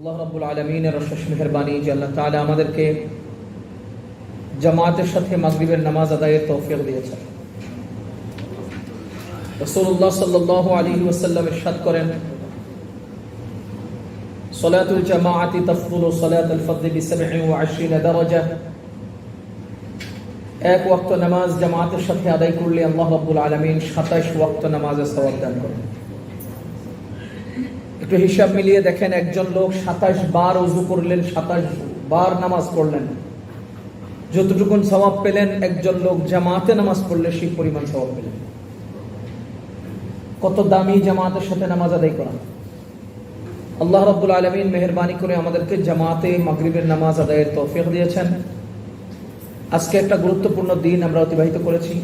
আল্লাহ রাব্বুল আলামিনের অশেষ মেহেরবানি যে আল্লাহ তাআলা আমাদেরকে জামাতের সাথে মাগরিবের নামাজ আদায়ের তৌফিক দিয়েছেন। রাসূলুল্লাহ সাল্লাল্লাহু আলাইহি ওয়াসাল্লাম ইরশাদ করেন, সালাতুল জামাআতি তাফদুলু সালাতাল ফরদ বি27 দারাজা। এক ওয়াক্ত নামাজ জামাতের সাথে আদায় করলে আল্লাহ রাব্বুল আলামিন 27 ওয়াক্ত নামাজের সওয়াব দান করেন। একটু হিসাব মিলিয়ে দেখেন, একজন লোক 27 বার ওযু করলেন, 27 বার নামাজ পড়লেন, যতটুকু সওয়াব পেলেন একজন লোক জামাতে নামাজ পড়লে সেই পরিমাণ সওয়াব পেলেন। কত দামি জামাতের সাথে নামাজ আদায় করা। আল্লাহ রাব্বুল আলামিন মেহেরবানি করে আমাদেরকে জামাতে মাগরিবের নামাজ আদায়ের তৌফিক দিয়েছেন। আজকে একটা গুরুত্বপূর্ণ দিন আমরা অতিবাহিত করেছি,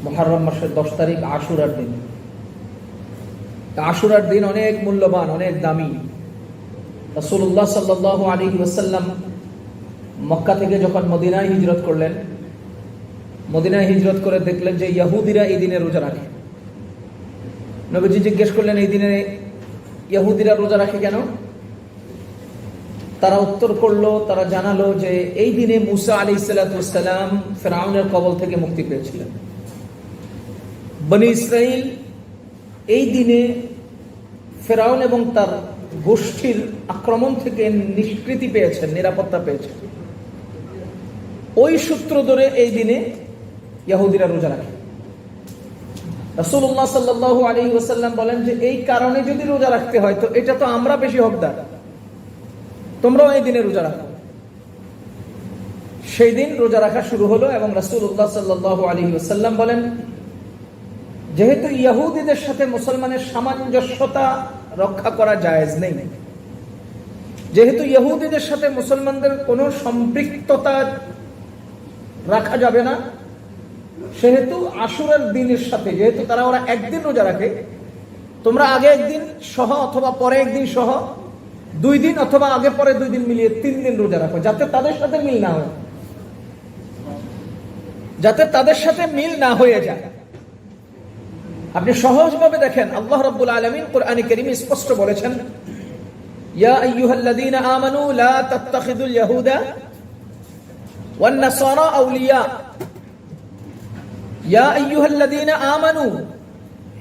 মুহররম মাসের 10 তারিখ, আশুরার দিন। আশুরার দিন অনেক মূল্যবান, অনেক দামি। রাসূলুল্লাহ সাল্লাল্লাহু আলাইহি ওয়াসাল্লাম মক্কা থেকে যখন মদিনায় হিজরত করলেন, মদিনায় হিজরত করে দেখলেন যে ইহুদিরা এই দিনে রোজা রাখে। নবীজি জিজ্ঞেস করলেন, এই দিনে ইহুদিরা রোজা রাখে কেন? তারা উত্তর করলো, তারা জানালো যে এই দিনে মুসা আলাইহিস সালাম ফিরআউনের কবল থেকে মুক্তি পেয়েছিলেন। বনি ইসরাইল এই দিনে ফিরআউন এবং তার গোষ্ঠীর আক্রমণ থেকে নিষ্কৃতি পেয়েছেন, নিরাপত্তা পেয়েছেন। ওই সূত্র ধরে এই দিনে ইহুদিরা রোজা রাখে। রাসূলুল্লাহ সাল্লাল্লাহু আলাইহি ওয়াসাল্লাম বলেন যে এই কারণে যদি রোজা রাখতে হয় তো এটা তো আমরা বেশি হকদার, তোমরাও এই দিনে রোজা রাখো। সেই দিন রোজা রাখা শুরু হলো এবং রাসূলুল্লাহ সাল্লাল্লাহু আলাইহি ওয়াসাল্লাম বলেন, যেহেতু ইহুদিদের সাথে মুসলমানের সামঞ্জস্যতা রক্ষা করা জায়েজ নেই, যেহেতু ইহুদিদের সাথে মুসলমানদের কোনো সম্পৃক্ততা রাখা যাবে না, সেহেতু আশুরার দিনের সাথে, যেহেতু ওরা একদিন রোজা রাখে, তোমরা আগে একদিন সহ অথবা পরে একদিন সহ 2 দিন অথবা আগে পরে 2 দিন মিলিয়ে 3 দিন রোজা রাখো, যাতে তাদের সাথে মিল না হয়, যাতে তাদের সাথে মিল না হয়ে যায়। আপনি সহজভাবে দেখেন, আল্লাহ রাব্বুল আলামিন কোরআনে কারীমে স্পষ্ট বলেছেন, ইয়া আইয়ুহাল্লাযীনা আমানু লা তাত্তাখিযুল ইয়াহুদা ওয়ান নাসারা আউলিয়া। ইয়া আইয়ুহাল্লাযীনা আমানু,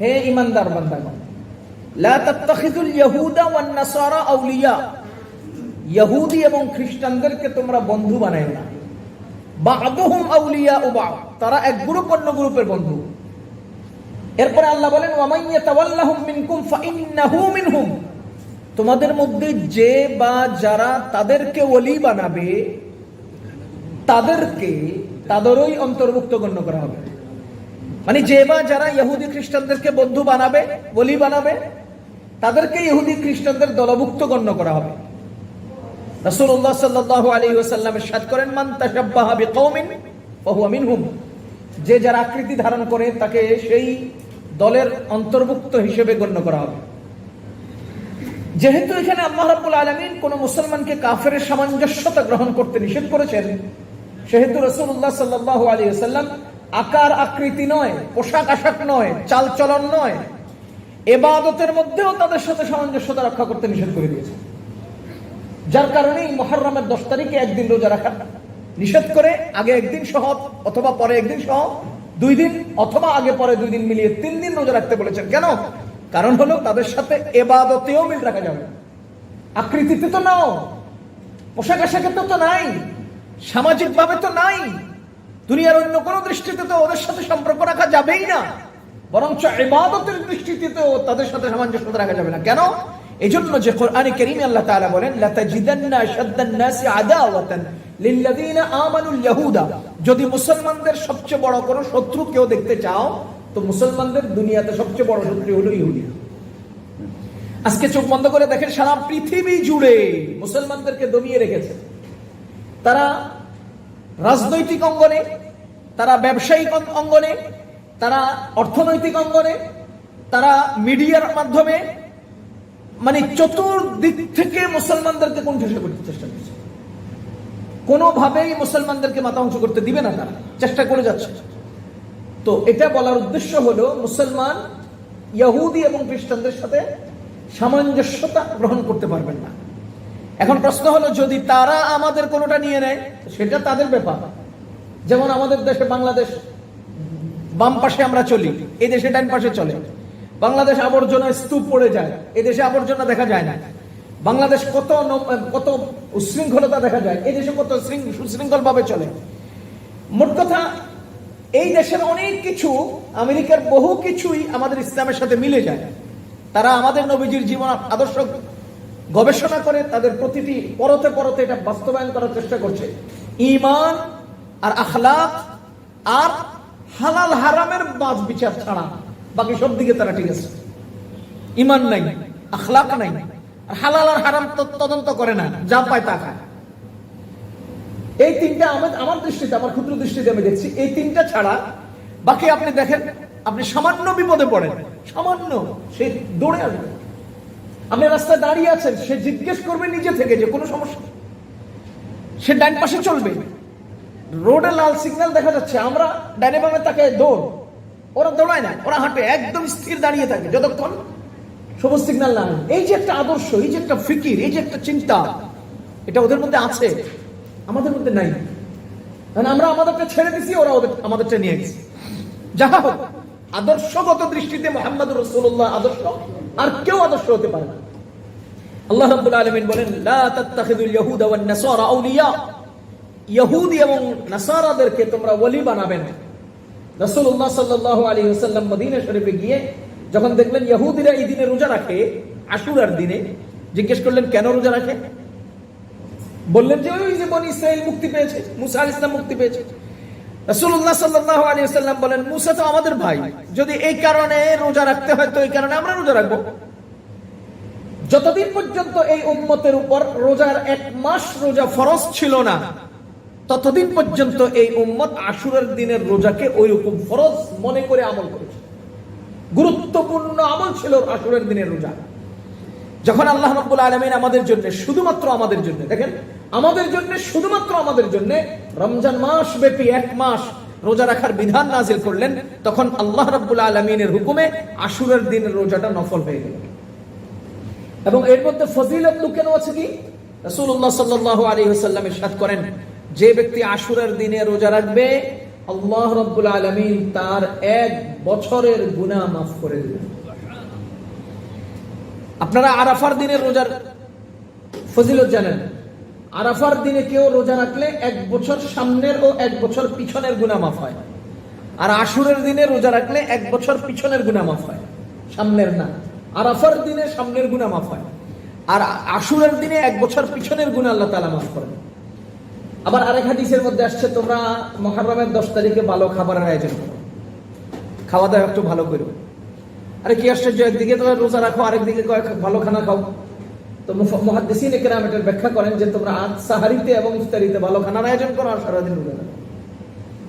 হে ঈমানদার বান্দাগণ, লা তাত্তাখিযুল ইয়াহুদা ওয়ান নাসারা আউলিয়া, ইহুদি এবং খ্রিস্টানদেরকে তোমরা বন্ধু বানায় না। বা'দুহুম আউলিয়াউ বা'দ, তারা এক গ্রুপ অন্য গ্রুপের বন্ধু। এরপরে আল্লাহ বলেন, ওয়া মান ইয়াতাওয়াল্লাহুম মিনকুম ফাইন্নাহু মিনহুম, তোমাদের মধ্যে যে বা যারা তাদেরকে ওলি বানাবে তাদেরকে তাদেরই অন্তর্ভুক্ত গণ্য করা হবে। মানে যে বা যারা ইহুদি খ্রিস্টানদেরকে বন্ধু বানাবে, ওলি বানাবে, তাদেরকে ইহুদি খ্রিস্টানদের দলভুক্ত গণ্য করা হবে। রাসূলুল্লাহ সাল্লাল্লাহু আলাইহি ওয়াসাল্লাম ইরশাদ করেন, মান তাশাব্বাহা বিকওমিন ফাহুয়া মিনহুম, যে যার আকৃতি ধারণ করে তাকে সেই দলের অন্তর্ভুক্ত হিসেবে গণ্য করা হবে। যেহেতু এখানে আল্লাহ রাব্বুল আলামিন কোন মুসলমানকে কাফেরের সামঞ্জস্যতা গ্রহণ করতে নিষেধ করেছেন, সেহেতু রাসূলুল্লাহ সাল্লাল্লাহু আলাইহি ওয়াসাল্লাম আকার আকৃতি নয়, পোশাক আশাক নয়, চাল চলন নয়, ইবাদতের মধ্যেও তাদের সাথে সামঞ্জস্যতা রক্ষা করতে নিষেধ করে দিয়েছেন। যার কারণে মুহররমের 10 তারিখে একদিন রোজা রাখা নিষেধ করে আগে একদিন সহ অথবা পরে একদিন সহ 2 দিন অথবা আগে পরে 2 দিন মিলিয়ে 3 দিন রোজা রাখতে বলেছেন। কেন? কারণ হলো তাদের সাথে ইবাদতেও মিল রাখা যাবে। আকৃতিতে তো নাও, পোশাক আশাকে তো নাই, সামাজিক ভাবে তো নাই, দুনিয়ার অন্য কোন দৃষ্টিতে তো ওদের সাথে সম্পর্ক রাখা যাবেই না, বরঞ্চ ইবাদতের দৃষ্টিতেও তাদের সাথে সামঞ্জস্যতা রাখা যাবে না। কেন? এজন্য যে কোরআনে কারীমে আল্লাহ তাআলা বলেন, লা তাজিদান্না আশাদ্দান নাসি আদাওয়াতান লিল্লাযীনা আমানুল ইয়াহুদা, যদি মুসলমানদের সবচেয়ে বড় কোনো শত্রু কেউ দেখতে চাও তো মুসলমানদের দুনিয়াতে সবচেয়ে বড় শত্রু হলো ইহুদি। আজকে চোখ বন্ধ করে দেখেন, সারা পৃথিবী জুড়ে মুসলমানদেরকে দমিয়ে রেখেছে। তারা রাজনৈতিক অঙ্গনে, তারা ব্যবসায়িক অঙ্গনে, তারা অর্থনৈতিক অঙ্গনে, তারা মিডিয়ার মাধ্যমে, মানে চতুর্দিক থেকে মুসলমানদেরকে কোণঠাসা করতে চেষ্টা করছে। কোনোভাবেই মুসলমানদেরকে মাথা উঁচু করতে দিবে না, তারা চেষ্টা করে যাচ্ছে। তো এটা বলার উদ্দেশ্য হলো, মুসলমান ইহুদি এবং খ্রিস্টানদের সাথে সামঞ্জস্যতা গ্রহণ করতে পারবেন না। এখন প্রশ্ন হলো, যদি তারা আমাদের কোনোটা নিয়ে নেয় সেটা তাদের ব্যাপার। যেমন আমাদের দেশে বাংলাদেশ, বাম পাশে আমরা চলি, এই দেশে ডান পাশে চলে। বাংলাদেশ আবর্জনা স্তূপ পড়ে যায়, এই দেশে আবর্জনা দেখা যায় না। বাংলাদেশ কত উশৃঙ্খলতা দেখা যায়, এই দেশে কত সুশৃঙ্খল ভাবে চলে। মোট কথা, এই দেশের অনেক কিছু, আমেরিকার বহু কিছুই আমাদের ইসলামের সাথে মিলে যায়। তারা আমাদের নবীজির জীবন আদর্শ গবেষণা করে তাদের প্রতিটি পরতে পরতে এটা বাস্তবায়ন করার চেষ্টা করছে। ঈমান আর আখলাক আর হালাল হারামের বাজ বিচার ছাড়া বাকি সব দিকে তারা ঠিক আছে। ঈমান নাই, আখলাক নাই, আর হালাল আর হারাম তদন্ত করে না, যা পায় তা খায়। এই তিনটা আমার দৃষ্টিতে, আমার ক্ষুদ্র দৃষ্টিতে আমি দেখছি, এই তিনটা ছাড়া বাকি আপনি দেখেন, আপনি সামান্য বিপদে পড়েন, সামান্য সে দৌড়ে আসবে। আপনি রাস্তায় দাঁড়িয়ে আছেন, সে জিজ্ঞেস করবে নিজে থেকে যে কোনো সমস্যা, সে ডান পাশে চলবে। রোডে লাল সিগন্যাল দেখা যাচ্ছে, আমরা ডানে বামে তাকে দৌড়, ওরা দৌড়ায় না, ওরা হাঁটে, একদম স্থির দাঁড়িয়ে থাকে যতক্ষণ সবুজ সিগন্যাল না হয়। এই যে একটা আদর্শ, এই যে একটা ফিকির, এই যে একটা চিন্তা, এটা ওদের মধ্যে আছে, আমাদের মধ্যে নাই। কারণ আমরা আমাদেরটা ছেড়ে দিছি, ওরা আমাদেরটা নিয়ে গেছে। যাহা হোক, আদর্শগত দৃষ্টিতে মুহাম্মদুর রাসূলুল্লাহ আদর্শ, আর কেউ আদর্শ হতে পারে না। আল্লাহ রাব্বুল আলামিন বলেন, লা তাত্তাখিযুল ইয়াহুদা ওয়ান নাসারা আউলিয়া, ইহুদি এবং নাসারাদেরকে তোমরা ওলি বানাবে না। রাসূলুল্লাহ সাল্লাল্লাহু আলাইহি ওয়াসাল্লাম মদিনা শরীফে গিয়ে যখন দেখলেন ইহুদিরা এই দিনে রোজা রাখে, আশুরার দিনে, জিজ্ঞেস করলেন কেন রোজা রাখে? বললেন যে ওই যে বনি ইসরাইল মুক্তি পেয়েছে, মুসা আলাইহিস সালাম মুক্তি পেয়েছে। রাসূলুল্লাহ সাল্লাল্লাহু আলাইহি ওয়াসাল্লাম বলেন, মুসা তো আমাদের ভাই, যদি এই কারণে রোজা রাখতে হয় তো এই কারণে আমরা রোজা রাখবো। যতদিন পর্যন্ত এই উম্মতের উপর রোজার 1 মাস রোজা ফরজ ছিল না, ততদিন পর্যন্ত এই উম্মত আশুরার দিনের রোজাকে ওই রকম ফরজ মনে করে আমল করেছে। গুরুত্বপূর্ণ আমল ছিল আশুরার দিনের রোজা। যখন আল্লাহ রাব্বুল আলামিন আমাদের জন্য, শুধুমাত্র আমাদের জন্য, দেখেন, আমাদের জন্য, শুধুমাত্র আমাদের জন্য রমজান মাস ব্যাপী 1 মাস রোজা রাখার বিধান নাজিল করলেন, তখন আল্লাহ রাব্বুল আলামিনের হুকুমে আশুরার দিনের রোজাটা নফল হয়ে গেল। এবং এর মধ্যে ফজিলত লুকানো আছে কি? রাসূলুল্লাহ সাল্লাল্লাহু আলাইহি ওয়াসাল্লাম ইরশাদ করেন, যে ব্যক্তি আশুরার দিনে রোজা রাখবে, আল্লাহ রাব্বুল আলামিন তার 1 বছরের গুনাহ মাফ করে দিবেন। আপনারা আরাফার দিনের রোজার ফজিলত জানেন। আরাফার দিনে কেউ রোজা রাখলে 1 বছর সামনের ও 1 বছর পিছনের গুনাহ মাফ হয়। আর আশুরের দিনে রোজা রাখলে 1 বছর পিছনের গুনাহ মাফ হয়, সামনের না। আরাফার দিনে সামনের গুনাহ মাফ হয়, আর আশুরের দিনে 1 বছর পিছনের গুনাহ আল্লাহ তাআলা মাফ করেন। আবার আরেক হাদিসের মধ্যে আসছে, তোমরা মুহররমের 10 তারিখে ভালো খাবারের আয়োজন করো, খাওয়া দাওয়া একটু ভালো করো। আরে কি আশ্চর্য, একদিকে তোমরা রোজা রাখো, আরেকদিকে ভালো খানা খাও। তো মুহাদ্দিসিন ইকরাম এটার ব্যাখ্যা করেন যে তোমরা আজ সাহারিতে এবং ইফতারিতে ভালো খানার আয়োজন করো, আর সারাদিন রোজা রাখো,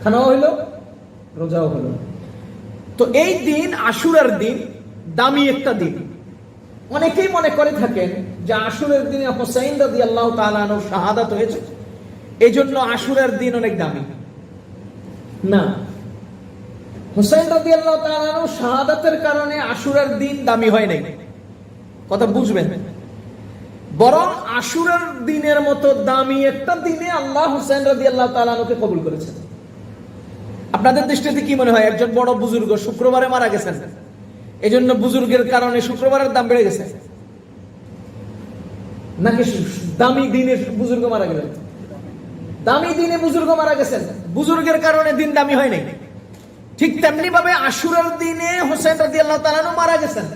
খানাও হইলো রোজাও হলো। তো এই দিন, আশুরার দিন, দামি একটা দিন। অনেকেই মনে করে থাকেন যে আশুরার দিনে হুসাইন রাদিয়াল্লাহু তাআলা আনহুর শাহাদাত হয়েছে, এই জন্য আশুরার দিন অনেক দামি। না, হুসাইন রাদিয়াল্লাহু তাআলা আনহু শাহাদাতের কারণে আশুরার দিন দামি হয় নাই, কথা বুঝবেন। বরং আশুরার দিনের মতো দামি একটা দিনে আল্লাহ হুসাইন রাদিয়াল্লাহু তাআলা আনহুকে কবুল করেছেন। আপনাদের দৃষ্টিতে কি মনে হয়, একজন বড় বুজুর্গ শুক্রবারে মারা গেছেন, এজন্য বুজুর্গের কারণে শুক্রবারের দাম বেড়ে গেছে, নাকি দামি দিনে বুজুর্গ মারা গেলেন? দামি দিনে বুজুর্গ মারা গেছেন, বুজুর্গের কারণে দিন দামি হয় নাই। ঠিক তেমনি ভাবে আশুরার দিনে হুসাইন রাদিয়াল্লাহু তাআলা আনহু মারা গেছেন,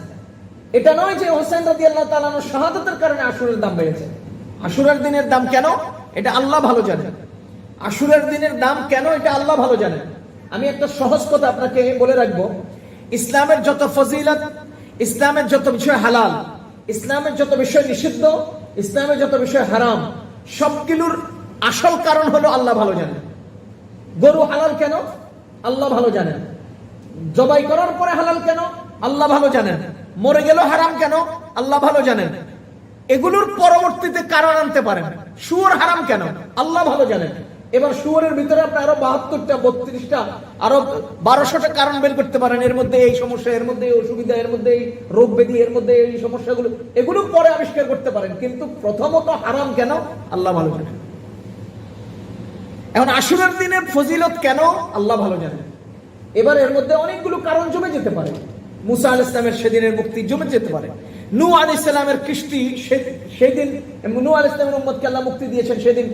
এটা নয় যে হুসাইন রাদিয়াল্লাহু তাআলা আনহু শাহাদাতের কারণে আশুরার দাম বেড়েছে। আশুরার দিনের দাম কেন, এটা আল্লাহ ভালো জানেন। আশুরার দিনের দাম কেন, এটা আল্লাহ ভালো জানেন। আমি একটা সহজ কথা আপনাকে বলে রাখবো, ইসলামের যত ফজিলত, ইসলামের যত বিষয় হালাল, ইসলামের যত বিষয় নিষিদ্ধ, ইসলামের যত বিষয় হারাম, সবগুলোর আসল কারণ হলো আল্লাহ ভালো জানেন। গরু হালাল কেন, আল্লাহ ভালো জানেন। জবাই করার পরে হালাল কেন, আল্লাহ ভালো জানেন। মরে গেল হারাম কেন, আল্লাহ ভালো জানেন। এগুলোর পরবর্তীতে কারণ আনতে পারেন। সুর হারাম কেন, আল্লাহ ভালো জানেন। এবার শুয়োরের ভিতরে আপনি আরো 72টা 32টা আরো 1200টা কারণ বের করতে পারেন, এর মধ্যে এই সমস্যা, এর মধ্যে এই অসুবিধা, এর মধ্যে এই রোগ ব্যাধি, এর মধ্যে এই সমস্যাগুলো, এগুলো পরে আবিষ্কার করতে পারেন। কিন্তু প্রথমত হারাম কেন আল্লাহ ভালো জানেন। এখন আশুরার দিনের ফজিলত কেন আল্লাহ ভালো জানেন। এবার এর মধ্যে অনেকগুলো কারণ জমে যেতে পারে। মুসা আলাইহিস সালামের সেদিনের মুক্তি জমে যেতে পারে। নূহ আলাইহিস সালামের কৃষ্টি সেদিন নূহ আলাইহিস সালামের উম্মতকে আল্লাহ মুক্তি দিয়েছেন, সেদিন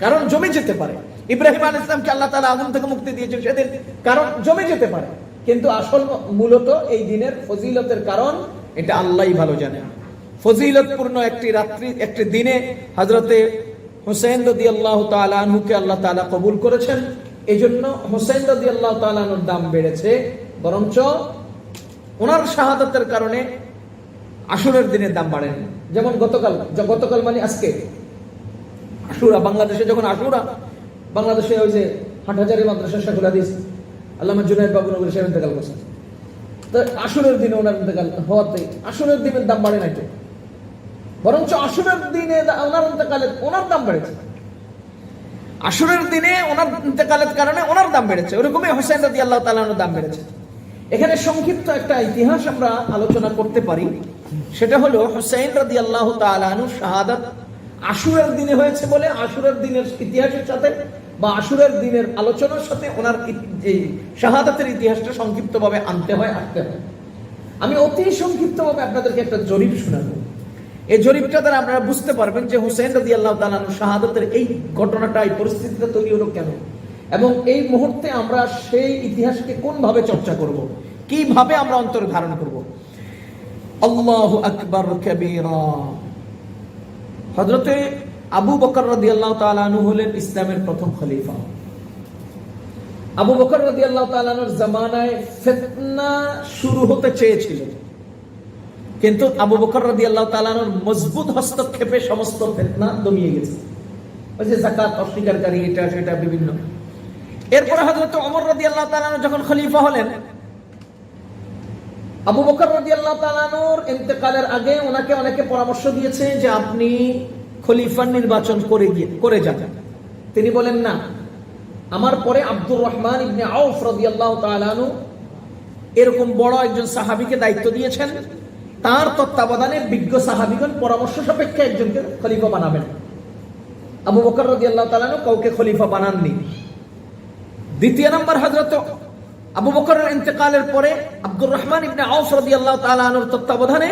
কারণ জমে যেতে পারে। ইব্রাহিম আলাইহিস সালামকে আল্লাহ তাআলা আগুন থেকে মুক্তি দিয়েছেন, সেদিন কারণ জমে যেতে পারে। কিন্তু আসল মূলত এই দিনের ফজিলতের কারণ এটা আল্লাহই ভালো জানেন। ফজিলতপূর্ণ একটি রাত্রি, একটি দিনে হযরতে হুসাইন রাদিয়াল্লাহু তাআলা আনহুকে আল্লাহ তাআলা কবুল করেছেন। এইজন্য হুসাইন রাদিয়াল্লাহু তাআলা আনহুর দাম বেড়েছে, বরঞ্চ ওনার শাহাদাতের কারণে আশুরার দিনের দাম বাড়েনি। যেমন গতকাল মানে আজকে আশুরা, বাংলাদেশে যখন আশুরা, বাংলাদেশে ওই যে হাটহাজারী মাদ্রাসা শেখুল হাদিস আল্লামা জুনায়েদ বাবুনগরী সাহেব ইন্তেকাল করছেন, তো আশুরার দিনে ওনার ইন্তেকাল হওয়াতে আশুরার দিনের দাম বাড়ে নাই তো, বরঞ্চ আশুরার দিনে ওনার ইন্তেকালে ওনার দাম বেড়েছে। আশুরার দিনে ওনার ইন্তেকালের কারণে ওনার দাম বেড়েছে, ওরকমই হুসাইন রাদিয়াল্লাহু তাআলা আনহুর দাম বেড়েছে। এখানে সংক্ষিপ্ত একটা ইতিহাস আমরা আলোচনা করতে পারি, সেটা হলো হুসাইন রাদিয়াল্লাহু তাআলা আনহুর শাহাদাত আশুরার দিনে হয়েছে বলে আশুরার দিনের ইতিহাসের সাথে বা আশুরার দিনের আলোচনার সাথে ওনার এই শাহাদাতের ইতিহাসটা সংক্ষিপ্তভাবে আসতে হয়। আমি অতি সংক্ষিপ্তভাবে আপনাদেরকে একটা জরিপ শোনাবো। এই জরিপটা দ্বারা আপনারা বুঝতে পারবেন যে হুসাইন রাদিয়াল্লাহু তাআলা আনহু শাহাদাতের এই ঘটনাটা, এই পরিস্থিতিটা তৈরি হলো কেন, এবং এই মুহূর্তে আমরা সেই ইতিহাসকে কোনভাবে চর্চা করব, কিভাবে আমরা অন্তরে ধারণ করব। আল্লাহু আকবার কাবীরা। হযরতে আবু বকর রাদিয়াল্লাহু তাআলা আনহু হলেন ইসলামের প্রথম খলিফা। আবু বকর রাদিয়াল্লাহু তাআলা আনহুর জামানায় ফিতনা শুরু হতে চেয়েছিল, কিন্তু আবু বকর রাদিয়াল্লাহু তাআলা আনহুর মজবুত হস্তক্ষেপে সমস্ত ফিতনা দমিয়ে গেছে। ওই যে যাকাত অস্বীকারী, এটা সেটা বিভিন্ন। এরপর হযরত ওমর রাদিয়াল্লাহু তাআলা আনহু যখন খলিফা হলেন, আবু বকর রাদিয়াল্লাহু তাআলা আনহুর ইন্তেকালের আগে ওনাকে অনেকে পরামর্শ দিয়েছে যে আপনি খলিফার নির্বাচন করে যান। তিনি বলেন না, আমার পরে আব্দুর রহমান ইবনে আউফ রাদিয়াল্লাহু তাআলা আনহু এরকম বড় একজন সাহাবীকে দায়িত্ব দিয়েছেন, তার তত্ত্বাবধানে বিজ্ঞ সাহাবীগণ পরামর্শ সাপেক্ষে একজনকে খলিফা বানাবেন। আবু বকর রাদিয়াল্লাহু তাআলা আনহু কাউকে খলিফা বানাননি। দ্বিতীয় নম্বর, হযরত আবু বকরের ইন্তেকালের পরে আব্দুর রহমান ইবনে আউফ রাদিয়াল্লাহু তাআলা আনহুর তত্ত্বাবধানে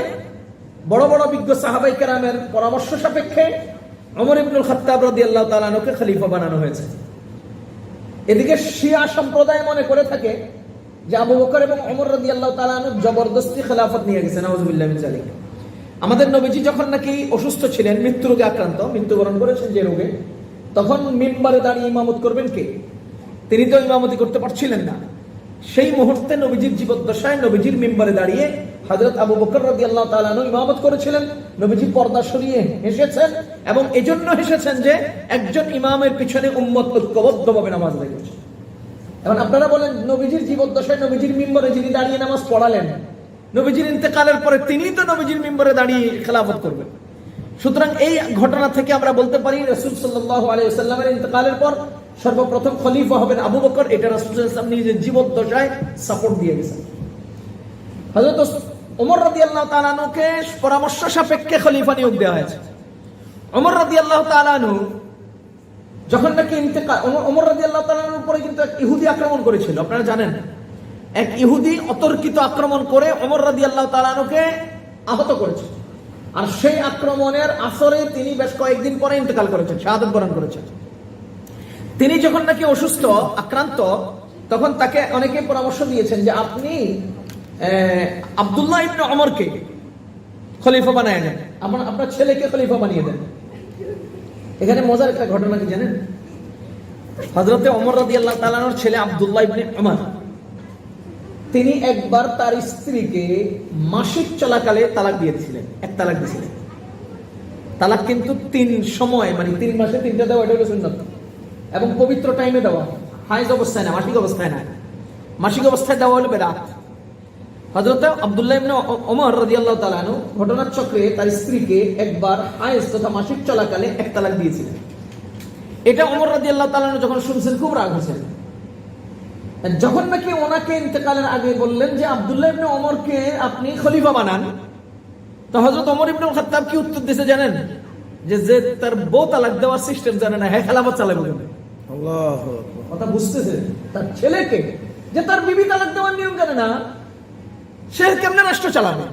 বড় বড় বিজ্ঞ সাহাবায়ে কেরামের পরামর্শ সাপেক্ষে ওমর ইবনুল খাত্তাব রাদিয়াল্লাহু তাআলা আনহুকে খলিফা বানানো হয়েছে। এদিকে শিয়া সম্প্রদায় মনে করে থাকে যে আবু বকর এবং ওমর রাদিয়াল্লাহু তাআলা আনহু জবরদস্তি খেলাফত নিয়ে গেছে, নাউযুবিল্লাহি মিন যালিক। আমাদের নবীজি যখন নাকি অসুস্থ ছিলেন, মৃত্যু রোগে আক্রান্ত, মৃত্যুবরণ করেছেন যে রোগে, তখন মিম্বারে দাঁড়িয়ে ইমামত করবেন কে? তিনি তো ইমামতি করতে পারছিলেন না। সেই মুহূর্তে নবীজির জীবদ্দশায় নবীজির মিম্বারে দাঁড়িয়ে হযরত আবু বকর রাদিয়াল্লাহু তাআলা আনহু ইমামত করেছিলেন। নবীজি পর্দা সরিয়ে হেসেছেন, এবং এজন্য হেসেছেন যে একজন ইমামের পিছনে উম্মত ঐক্যবদ্ধভাবে নামাজ আদায় করছে। এখন আপনারা বলেন, নবীজির জীবদ্দশায় নবীজির মিম্বরে যিনি দাঁড়িয়ে নামাজ পড়ালেন, নবীজির ইন্তেকালের পরে তিনিই তো নবীজির মিম্বরে দাঁড়িয়ে খেলাফত করবেন। সুতরাং এই ঘটনা থেকে আমরা বলতে পারি রাসূল সাল্লাল্লাহু আলাইহি ওয়াসাল্লামের ইন্তেকালের পর সর্বপ্রথম খলিফা হবেন আবু বকর। এটা রাসূল সাল্লাল্লাহু আলাইহি ওয়াসাল্লাম নিজের জীবদ্দশায় সাপোর্ট দিয়ে গেছেন। হযরত ওমর রাদিয়াল্লাহু তাআলা আনহুকে পরামর্শ সাপেক্ষে খলিফা নিয়োগ দেওয়া হয়েছে। ওমর রাদিয়াল্লাহু তাআলা আনহু যখন নাকি ওমর রাদিয়াল্লাহু তাআলা আনহুর উপরে কিন্তু এক ইহুদি আক্রমণ করেছিল, আপনারা জানেন। এক ইহুদি অতর্কিত আক্রমণ করে ওমর রাদিয়াল্লাহু তাআলা আনহুকে আহত করেছে, আর সেই আক্রমণের আসরে তিনি বেশ কয়েকদিন পরে ইন্তেকাল করেছেন, শাহাদাত বরণ করেছেন। তিনি যখন নাকি অসুস্থ, আক্রান্ত, তখন তাকে অনেকে পরামর্শ দিয়েছেন যে আপনি আব্দুল্লাহ ইবনে ওমরকে খলিফা বানায় নেন, আপনার ছেলেকে খলিফা বানিয়ে দেন। এখানে মজার একটা ঘটনা কি জানেন? হযরতে ওমর রাদিয়াল্লাহু তাআলা আনহুর ছেলে আব্দুল্লাহ ইবনে ওমর, তিনি একবার তার স্ত্রীকে মাসিক চলাকালে তালাক দিয়েছিলেন, এক তালাক দিয়েছিলেন। তালাক কিন্তু 3 সময়, মানে 3 মাসে 3টা দেওয়া, এটা হলো সুন্নাত, এবং পবিত্র টাইমে দেওয়া, হাইজ অবস্থায় না, মাসিক অবস্থায় না। মাসিক অবস্থায় দেওয়া হলো বেদাত। হযরত আব্দুল্লাহ ইবনে ওমর রাদিয়াল্লাহু তাআলা আনহু ঘটনার চক্রে তার স্ত্রীকে একবার হাইজ তথা মাসিক চলাকালে এক তালাক দিয়েছিলেন। এটা ওমর রাদিয়াল্লাহু তাআলা আনহু যখন শুনছেন খুব রাগ হয়েছেন। যখন নাকি ওনাকে ইন্তেকালের আগে বললেন যে আব্দুল্লাহ ইবনে ওমরকে আপনি খলিফা বানান, তো হযরত ওমর ইবনে খাত্তাব কি উত্তর দিয়েছে জানেন? যে তার বউ তালাক দেওয়ার সিস্টেম জানে না, হ্যাঁ খেলাফত চালাবে কেমনে? আল্লাহু আকবার। কথা বুঝতেছে? তার ছেলেকে যে তার বিবি তালাক দেওয়ার নিয়ম জানে না, সে কেমনে রাষ্ট্র চালাবে?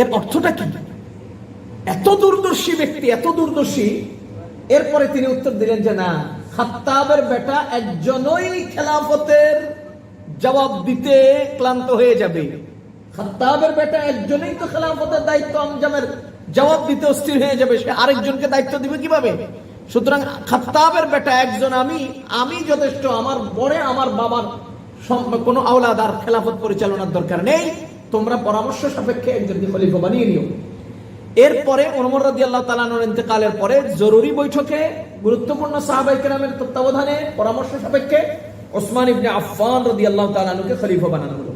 এর অর্থটা কি? এত দূরদর্শী ব্যক্তি, এত দূরদর্শী। এরপরে তিনি উত্তর দিলেন যে না, খাত্তাবের বেটা একজনই খেলাফতের জবাব দিতে ক্লান্ত হয়ে যাবে। খাত্তাবের বেটা একজনই তো খেলাফতের দায়িত্ব আঞ্জামের জবাব দিতে অস্থির হয়ে যাবে, সে আরেকজনকে দায়িত্ব দিবে কিভাবে? সুতরাং খাত্তাবের বেটা একজন, আমি যথেষ্ট, আমার পরে আমার বাবার কোনো আওলাদ আর খেলাফত পরিচালনার দরকার নেই, তোমরা পরামর্শ সাপেক্ষে একজনকে খলিফা বানিয়ে নিও। এরপরে ওমর রাদিয়াল্লাহু তাআলা আনহুর ইন্তেকালের পরে জরুরি বৈঠকে গুরুত্বপূর্ণ সাহাবায়ে কেরামের তত্ত্বাবধানে পরামর্শ সাপেক্ষে ওসমান ইবনে আফফান রাদিয়াল্লাহু তাআলা আনহুকে খলিফা বানানো হলো।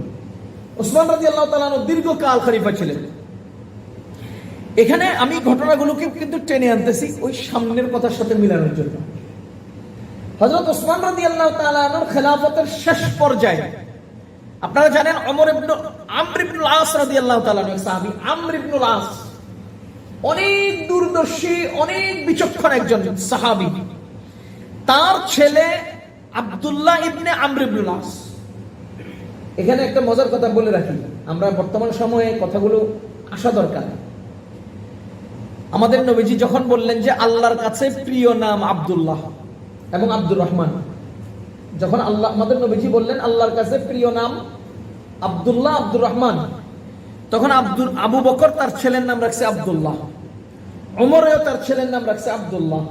ওসমান রাদিয়াল্লাহু তাআলা আনহু দীর্ঘকাল খলিফা ছিলেন। এখানে আমি ঘটনাগুলোকে কিন্তু টেনে আনতেছি ওই সামনের কথার সাথে মিলানোর জন্য। হযরত ওসমান রাদিয়াল্লাহু তাআলা আনহুর খেলাফতের শেষ পর্যায়ে আপনারা জানেন আমর ইবনুল আস রাদিয়াল্লাহু তাআলা আনহু সাহাবী আমর ইবনুল আস অনেক দূরদর্শী, অনেক বিচক্ষণ একজন সাহাবী। তার ছেলে আব্দুল্লাহ ইবনে আমর ইবনুল আস। এখানে একটা মজার কথা বলে রাখি, আমরা বর্তমান সময়ে কথাগুলো আসা দরকার। আমাদের নবীজি যখন বললেন যে আল্লাহর কাছে প্রিয় নাম আব্দুল্লাহ এবং আব্দুর রহমান, যখন আমাদের নবীজি বললেন আল্লাহর কাছে প্রিয় নাম আব্দুল্লাহ, আব্দুর রহমান, তখন আবু বকর তার ছেলের নাম রাখছে আব্দুল্লাহ, ওমরও তার ছেলের নাম রাখছে আব্দুল্লাহ,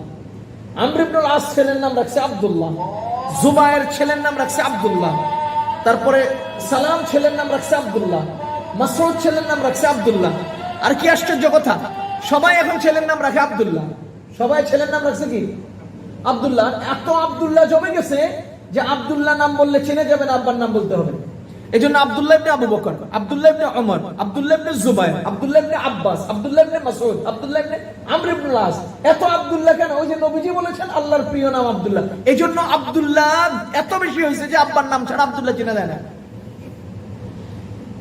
আমর ইবনুল আস ছেলের নাম রাখছে আব্দুল্লাহ, জুবায়ের ছেলের নাম রাখছে আব্দুল্লাহ, তারপরে সালাম ছেলের নাম রাখছে আব্দুল্লাহ, মাসউদ ছেলের নাম রাখছে আব্দুল্লাহ। আর কি আশ্চর্য কথা, সবাই এখন ছেলের নাম রাখে আব্দুল্লাহ, সবাই ছেলের নাম রাখছে কি আব্দুল্লাহ। এত আব্দুল্লাহ জমে গেছে যে আব্দুল্লাহ নাম বললে চিনে যাবেন, আব্বার নাম বলতে হবে। এই জন্য আব্দুল্লাহ ইবনে আবু বকর, আব্দুল্লাহ ইবনে ওমর, আব্দুল্লাহ ইবনে জুবায়ের, আব্দুল্লাহ ইবনে আব্বাস, আব্দুল্লাহ ইবনে মাসউদ, আব্দুল্লাহ ইবনে আমর ইবনুল আস। এত আব্দুল্লাহ কেন? ওই যে নবীজি বলেছেন আল্লাহর প্রিয় নাম আব্দুল্লাহ, এই জন্য আব্দুল্লাহ এত বেশি হয়েছে যে আব্বার নাম ছাড়া আব্দুল্লাহ চিনা যায় না।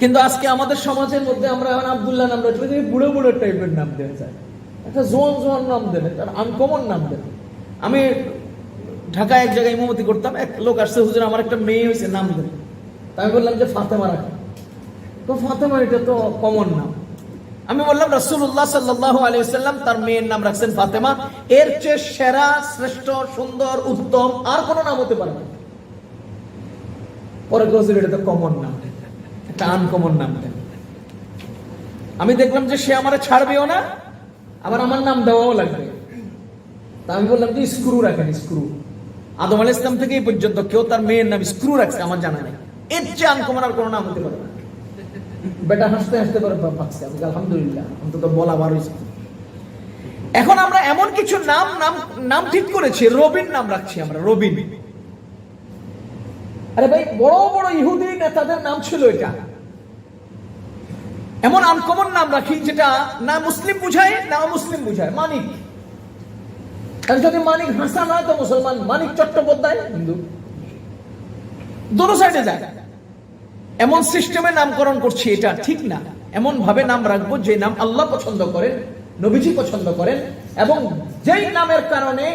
কিন্তু আজকে আমাদের সমাজের মধ্যে আমরা এখন আব্দুল্লাহ নাম রাখলে বুড়ো বুড়ো টাইপের নাম দেওয়া যায়, একটা জোয়ান নাম দেন, একটা আনকমন নাম দেন। আমি ঢাকায় এক জায়গায় ইমামতি করতাম, এক লোক আসছে, হুজুর আমার একটা মেয়ে হয়েছে, নাম দেন। আমি বললাম যে ফাতেমা রাখা। তো ফাতেমা এটা তো কমন নাম। আমি বললাম রাসূলুল্লাহ সাল্লাল্লাহু আলাইহি ওয়াসাল্লাম তার মেয়ের নাম রাখছেন ফাতেমা, এর চেয়ে সেরা, শ্রেষ্ঠ, সুন্দর, উত্তম আর কোনো নাম হতে পারে না। পরে হুজুর এটা তো কমন নাম, একটা আনকমন নাম দেন। আমি দেখলাম যে সে আমারে ছাড়বেও না, আবার আমার নাম দেওয়াও লাগবে। তা আমি বললাম যে স্ক্রু রাখেন, স্ক্রু। আদম আলাইহিস সালাম থেকে এই পর্যন্ত কেউ তার মেয়ের নাম স্ক্রু রাখছে আমার জানা নেই। এর চেয়ে আনকমন আর কোনো নাম হতে পারে না। বেটা হাসতে হাসতে পারে পাচ্ছে, আলহামদুলিল্লাহ অন্তত বলা বার হয়েছে। এখন আমরা এমন কিছু নাম ঠিক করেছি, রবিন নাম রাখছি আমরা, রবিন। আরে ভাই, বড় বড় ইহুদি নেতাদের নাম ছিল এটা। এমন আনকমন নাম রাখি যেটা না মুসলিম বুঝায় না মুসলিম বুঝায়। মানিক, যদি মানিক হাসান হয় তো মুসলমান, মানিক চট্টোপাধ্যায় হিন্দু, দুটো সাইডে যায়। এমন সিস্টেমে নামকরণ করছি, এটা ঠিক না। এমন ভাবে নাম রাখবো যে নাম আল্লাহ পছন্দ করেন, নবীজি পছন্দ করেন, এবং যেই নামের কারণে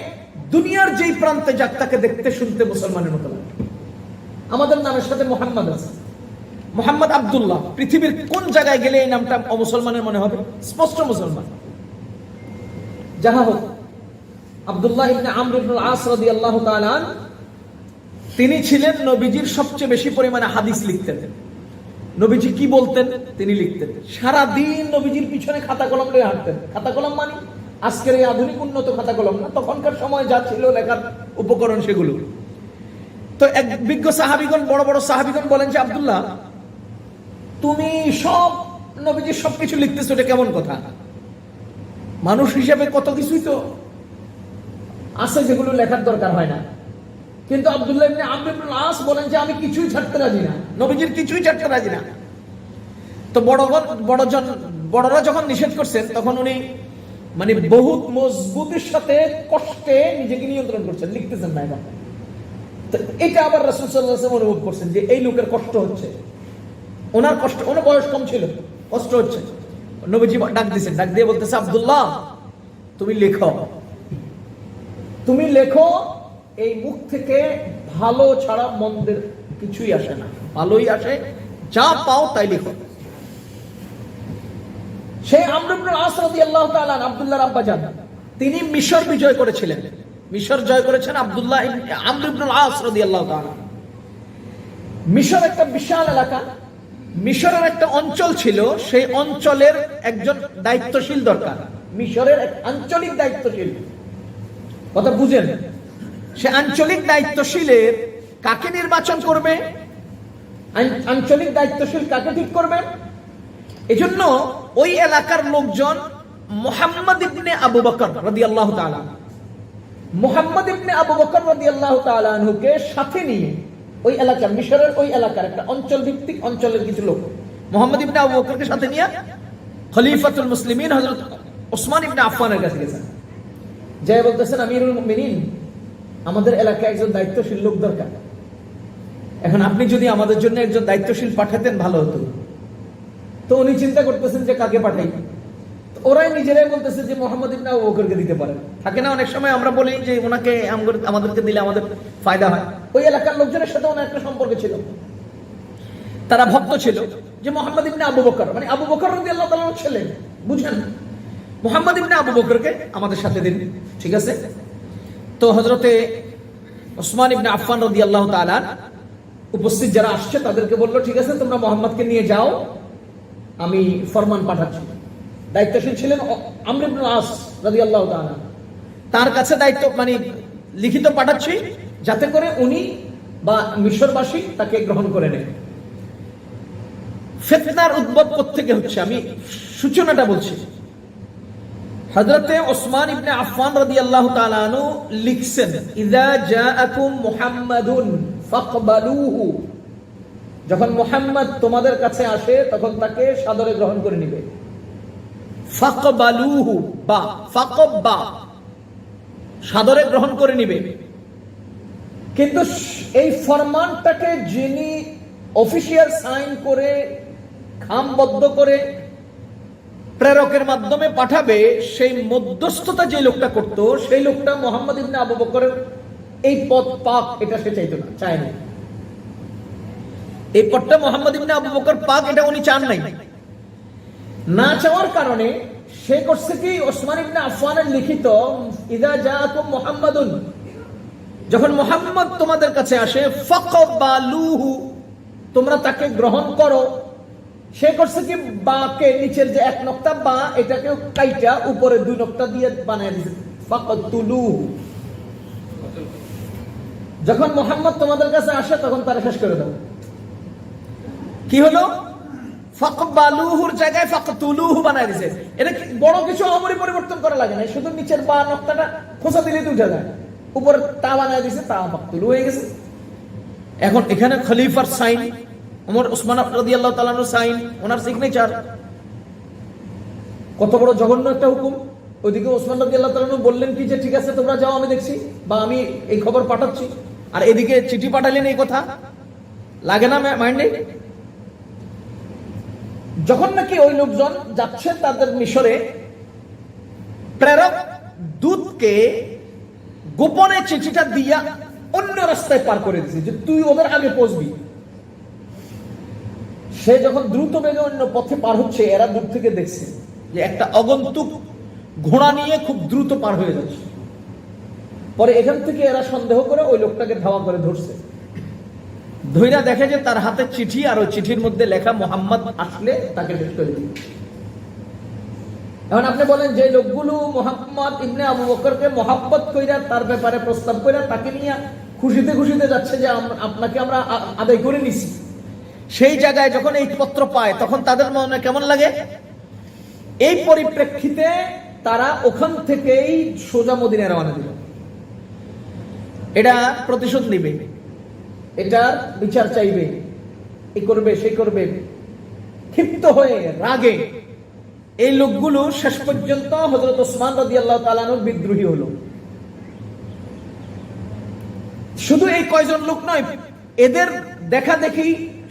দুনিয়ার যেই প্রান্তে যাক তাকে দেখতে শুনতে মুসলমানের মতো লাগে। আমাদের নামের সাথে মোহাম্মদ আছে, মোহাম্মদ আব্দুল্লাহ। পৃথিবীর কোন জায়গায় গেলে এই নামটা অমুসলমানের মনে হবে? স্পষ্ট মুসলমান। যাহা হোক, আব্দুল্লাহ ইবনে আমর ইবনুল আস রাদিয়াল্লাহু তাআলা তিনি ছিলেন নবীজির সবচেয়ে বেশি পরিমাণে হাদিস লিখতেন। নবীজি কি বলতেন তিনি লিখতেন। সারা দিন নবীজির পিছনে খাতা কলম নিয়ে হাঁটতেন। খাতা কলম মানে আজকের এই আধুনিক উন্নত খাতা কলম না, তখনকার সময় যা ছিল লেখার উপকরণ সেগুলো। তো এক বিজ্ঞ সাহাবীগণ, বড় বড় সাহাবীগণ বলেন যে আব্দুল্লাহ, তুমি সব নবীজির সবকিছু লিখতেছো, এটা কেমন কথা? মানুষ হিসেবে কত কিছুই তো আছে যেগুলো লেখার দরকার হয় না। কিন্তু আব্দুল্লাহ ইবনে আমর ইবনুল আস বলেন যে আমি কিছুই ছাড়তে রাজি না, নবীজির কিছুই ছাড়তে রাজি না। তো বড়রা যখন নিষেধ করছেন তখন উনি মানে বহুত মজবুতির সাথে কষ্টে নিজেকে নিয়ন্ত্রণ করছেন, লিখতেছেন না এটা। এটা আবার রাসূল সাল্লাল্লাহু আলাইহি ওয়াসাল্লাম অনুভব করছেন যে এই লোকের কষ্ট হচ্ছে, ওনার কষ্ট, ওনার বয়স কম ছিল, কষ্ট হচ্ছে। নবীজি ডাক দিয়েছেন, ডাক দিয়ে বলতেছে, আব্দুল্লাহ তুমি লেখো, তুমি লেখো, এই মুখ থেকে ভালো ছাড়া মন্দের কিছুই আসে না, ভালোই আসে, যা পাও তাই লেখো। সেই আমর ইবনে আস রাদিয়াল্লাহু তাআলা আব্দুল্লাহর আব্বাজান, তিনি মিশর বিজয় করেছিলেন, মিশর জয় করেছেন আমর ইবনে আস রাদিয়াল্লাহু তাআলা। মিশর একটা বিশাল এলাকা, মিশরের একটা অঞ্চল ছিল, সেই অঞ্চলের একজন দায়িত্বশীল দরকার, মিশরের এক আঞ্চলিক দায়িত্বশীল, কথা বুঝেন। সে আঞ্চলিক দায়িত্বশীলের কাকে নির্বাচন করবে, আঞ্চলিক দায়িত্বশীল কাকে ঠিক করবে, এজন্য ওই এলাকার লোকজন মুহাম্মদ ইবনে আবু বকর রাদিয়াল্লাহু তাআলা, মুহাম্মদ ইবনে আবু বকর রাদিয়াল্লাহু তাআলা আনহুকে সাথে নিয়ে ওই এলাকার, মিশরের ওই এলাকার একটা অঞ্চল ভিত্তিক অঞ্চলের কিছু লোক মুহাম্মদ ইবনে আবু বকরকে সাথে নিয়ে খলিফাতুল মুসলিমিন হযরত ওসমান ইবনে আফফানের কাছে গেছেন, যাই বলতেছেন, আমিরুল মুমিনিন, আমাদের এলাকায় একজন দায়িত্বশীল লোক দরকার, এখন আপনি যদি আমাদের জন্য একজন দায়িত্বশীল পাঠাতেন ভালো হতো। তো উনি চিন্তা করতেছেন যে কাকে পাঠাই, ওরাই নিজেরাই বলতেছে যে মুহাম্মদ ইবনে আবু বকরকে দিতে পারেন। থাকে না অনেক সময় আমরা বলি যে ওনাকে আমাদেরকে দিলে আমাদের ফায়দা হয়, ওই এলাকার লোকজনের সাথে ওনার একটা সম্পর্ক ছিল, তারা ভক্ত ছিল যে মুহাম্মদ ইবনে আবু বকর, মানে আবু বকর রাদিয়াল্লাহু তাআলার ছেলে, বুঝেন, মুহাম্মদ ইবনে আবু বকরকে আমাদের সাথে দিন, ঠিক আছে। তো হযরতে ওসমান ইবনে আফফান রাদিয়াল্লাহু তাআলা উপস্থিত যারা আসছে তাদেরকে বললো, ঠিক আছে তোমরা মুহাম্মদকে নিয়ে যাও, আমি ফরমান পাঠাচ্ছি। দায়িত্বশীল ছিলেন আমর ইবনে আস রাদিয়াল্লাহু তাআলা, তার কাছে দায়িত্ব মানে লিখিত পাঠাচ্ছি, যাতে করে উনি বা মিশরবাসী তাকে গ্রহণ করে নেয়। ফিতনার উদ্ভব কোত্থেকে হচ্ছে আমি সূচনাটা বলছি। হযরতে ওসমান ইবনে আফফান রাদিয়াল্লাহু তাআলা আনহু লিখছেন, ইযা জাআকুম মুহাম্মাদুন ফাকবালুহু, যখন মুহাম্মদ তোমাদের কাছে আসে তখন তাকে সাদরে গ্রহণ করে নিবে। ফাকবালুহু, বা ফাকবা, সাদরে গ্রহণ করে নিবে। কিন্তু এই ফরমানটাকে যিনি অফিশিয়াল সাইন করে খামবদ্ধ করে প্রেরকের মাধ্যমে পাঠাবে, সেই মধ্যস্থতা যে লোকটা করত, সেই লোকটা মুহাম্মদ ইবনে আবু বকরের এই পদ পাক, এটা সে চাইতো না, চায় না। এই পদটা মুহাম্মদ ইবনে আবু বকর পাক, এটা উনি চান নাই। না চাওয়ার কারণে সে করছে কি, ওসমান ইবনে আফফানের লিখিত ইযা জাআকুম মুহাম্মাদুন, যখন মুহাম্মদ তোমাদের কাছে আসে, ফাকবালুহু, তোমরা তাকে গ্রহণ করো। সে করছে কি, বাকে নিচের যে এক নক্তা বা, এটাকে কাইটা উপরে দুই নক্তা দিয়ে বানায় দিয়েছে, ফাকতুলুহু। যখন মুহাম্মদ তোমাদের কাছে আসে তখন তারা শেষ করে দাও। কি হলো, ফাকবালুহুর জায়গায় ফাকতুলুহু বানায় দিয়েছে। এটা বড় কিছু আমরি পরিবর্তন করা লাগে না, শুধু নিচের বা নক্তাটা খোঁচা দিলেই তো উঠে যায়, উপরে তা বানায় দিয়েছে, তা ফাকতুলু হয়ে গেছে। এখন এখানে খলিফার সাইন, ওমর ওসমান রাদিয়াল্লাহু তাআলা আনহুর সাইন, ওনার সিগনেচার, কত বড় জঘন্য একটা হুকুম। ওইদিকে ওসমান রাদিয়াল্লাহু তাআলা আনহু বললেন কি যে ঠিক আছে তোমরা যাও, আমি দেখছি, বা আমি এই খবর পাঠাচ্ছি, আর এদিকে চিঠি পাঠালেন, এই কথা লাগে না মাইন্ডে? যখন নাকি ওই লোকজন যাচ্ছে তাদের মিশরে, প্রেরক দূতকে গোপনে চিঠিটা দিয়া অন্য রাস্তায় পার করে দিয়েছে যে তুই ওদের আগে পৌঁছবি। সে যখন দ্রুত বেগে অন্য পথে পার হচ্ছে, এরা দূর থেকে দেখছে যে একটা আগন্তুক ঘোড়া নিয়ে খুব দ্রুত পার হয়ে যাচ্ছে। পরে এখান থেকে এরা সন্দেহ করে ওই লোকটাকে ধাওয়া করে ধরছে, ধইরা দেখে যে তার হাতে চিঠি, আর ওই চিঠির মধ্যে লেখা মুহাম্মদ আসলে তাকে শেষ করে দিবে। এখন আপনি বলেন যে লোকগুলো মুহাম্মদ ইবনে আবু বকরকে মহব্বত কইরা তার ব্যাপারে প্রস্তাব কইরা তাকে নিয়ে খুশিতে খুশিতে যাচ্ছে যে আপনাকে আমরা আদায় করে নিছি, সেই জায়গায় যখন এই পত্র পায় তখন তাদের মনে কেমন লাগে? এই পরিপ্রেক্ষিতে তারা ওখান থেকেই সোজা মদিনায় রওনা দিল। এটা প্রতিশোধ নিবে, এটার বিচার চাইবে, এই করবে সেই করবে। ক্ষিপ্ত হয়ে রাগে এই লোকগুলো শেষ পর্যন্ত হযরত ওসমান রাদিয়াল্লাহু তাআলা আনহুর বিদ্রোহী হলো। শুধু এই কয়জন লোক নয়, এদের দেখা দেখি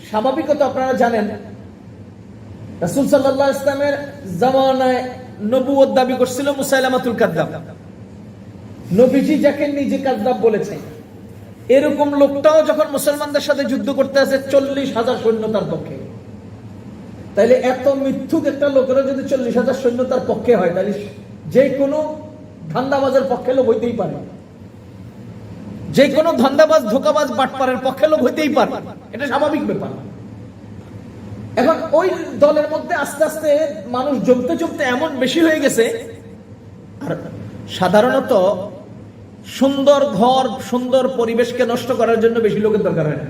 স্বাভাবিকতা আপনারা জানেন, রাসূল সাল্লাল্লাহু আলাইহি ওয়াসাল্লামের জামানায় নবুয়ত দাবি করছিল মুসাইলামাতুল কাযযাব, নবীজি যাকে নিজে কাযযাব বলেছে, এরকম লোকটাও যখন মুসলমানদের সাথে যুদ্ধ করতে আসে 40,000 সৈন্য তার পক্ষে, তাইলে এত মিথ্যুক একটা লোকেরা যদি 40,000 সৈন্য তার পক্ষে হয়, তাহলে যে কোনো ধান্দাবাজের পক্ষে লোক হইতেই পারে, যে কোনো ধান্দাবাজ ধোকাবাজ বাটপারের পক্ষে লোক হইতেই পারে, এটা স্বাভাবিক ব্যাপার। এখন ওই দলের মধ্যে আস্তে আস্তে মানুষ জমতে জমতে এমন বেশি হয়ে গেছে, আর সাধারণত সুন্দর ঘর সুন্দর পরিবেশকে নষ্ট করার জন্য বেশি লোকের দরকার হয় না।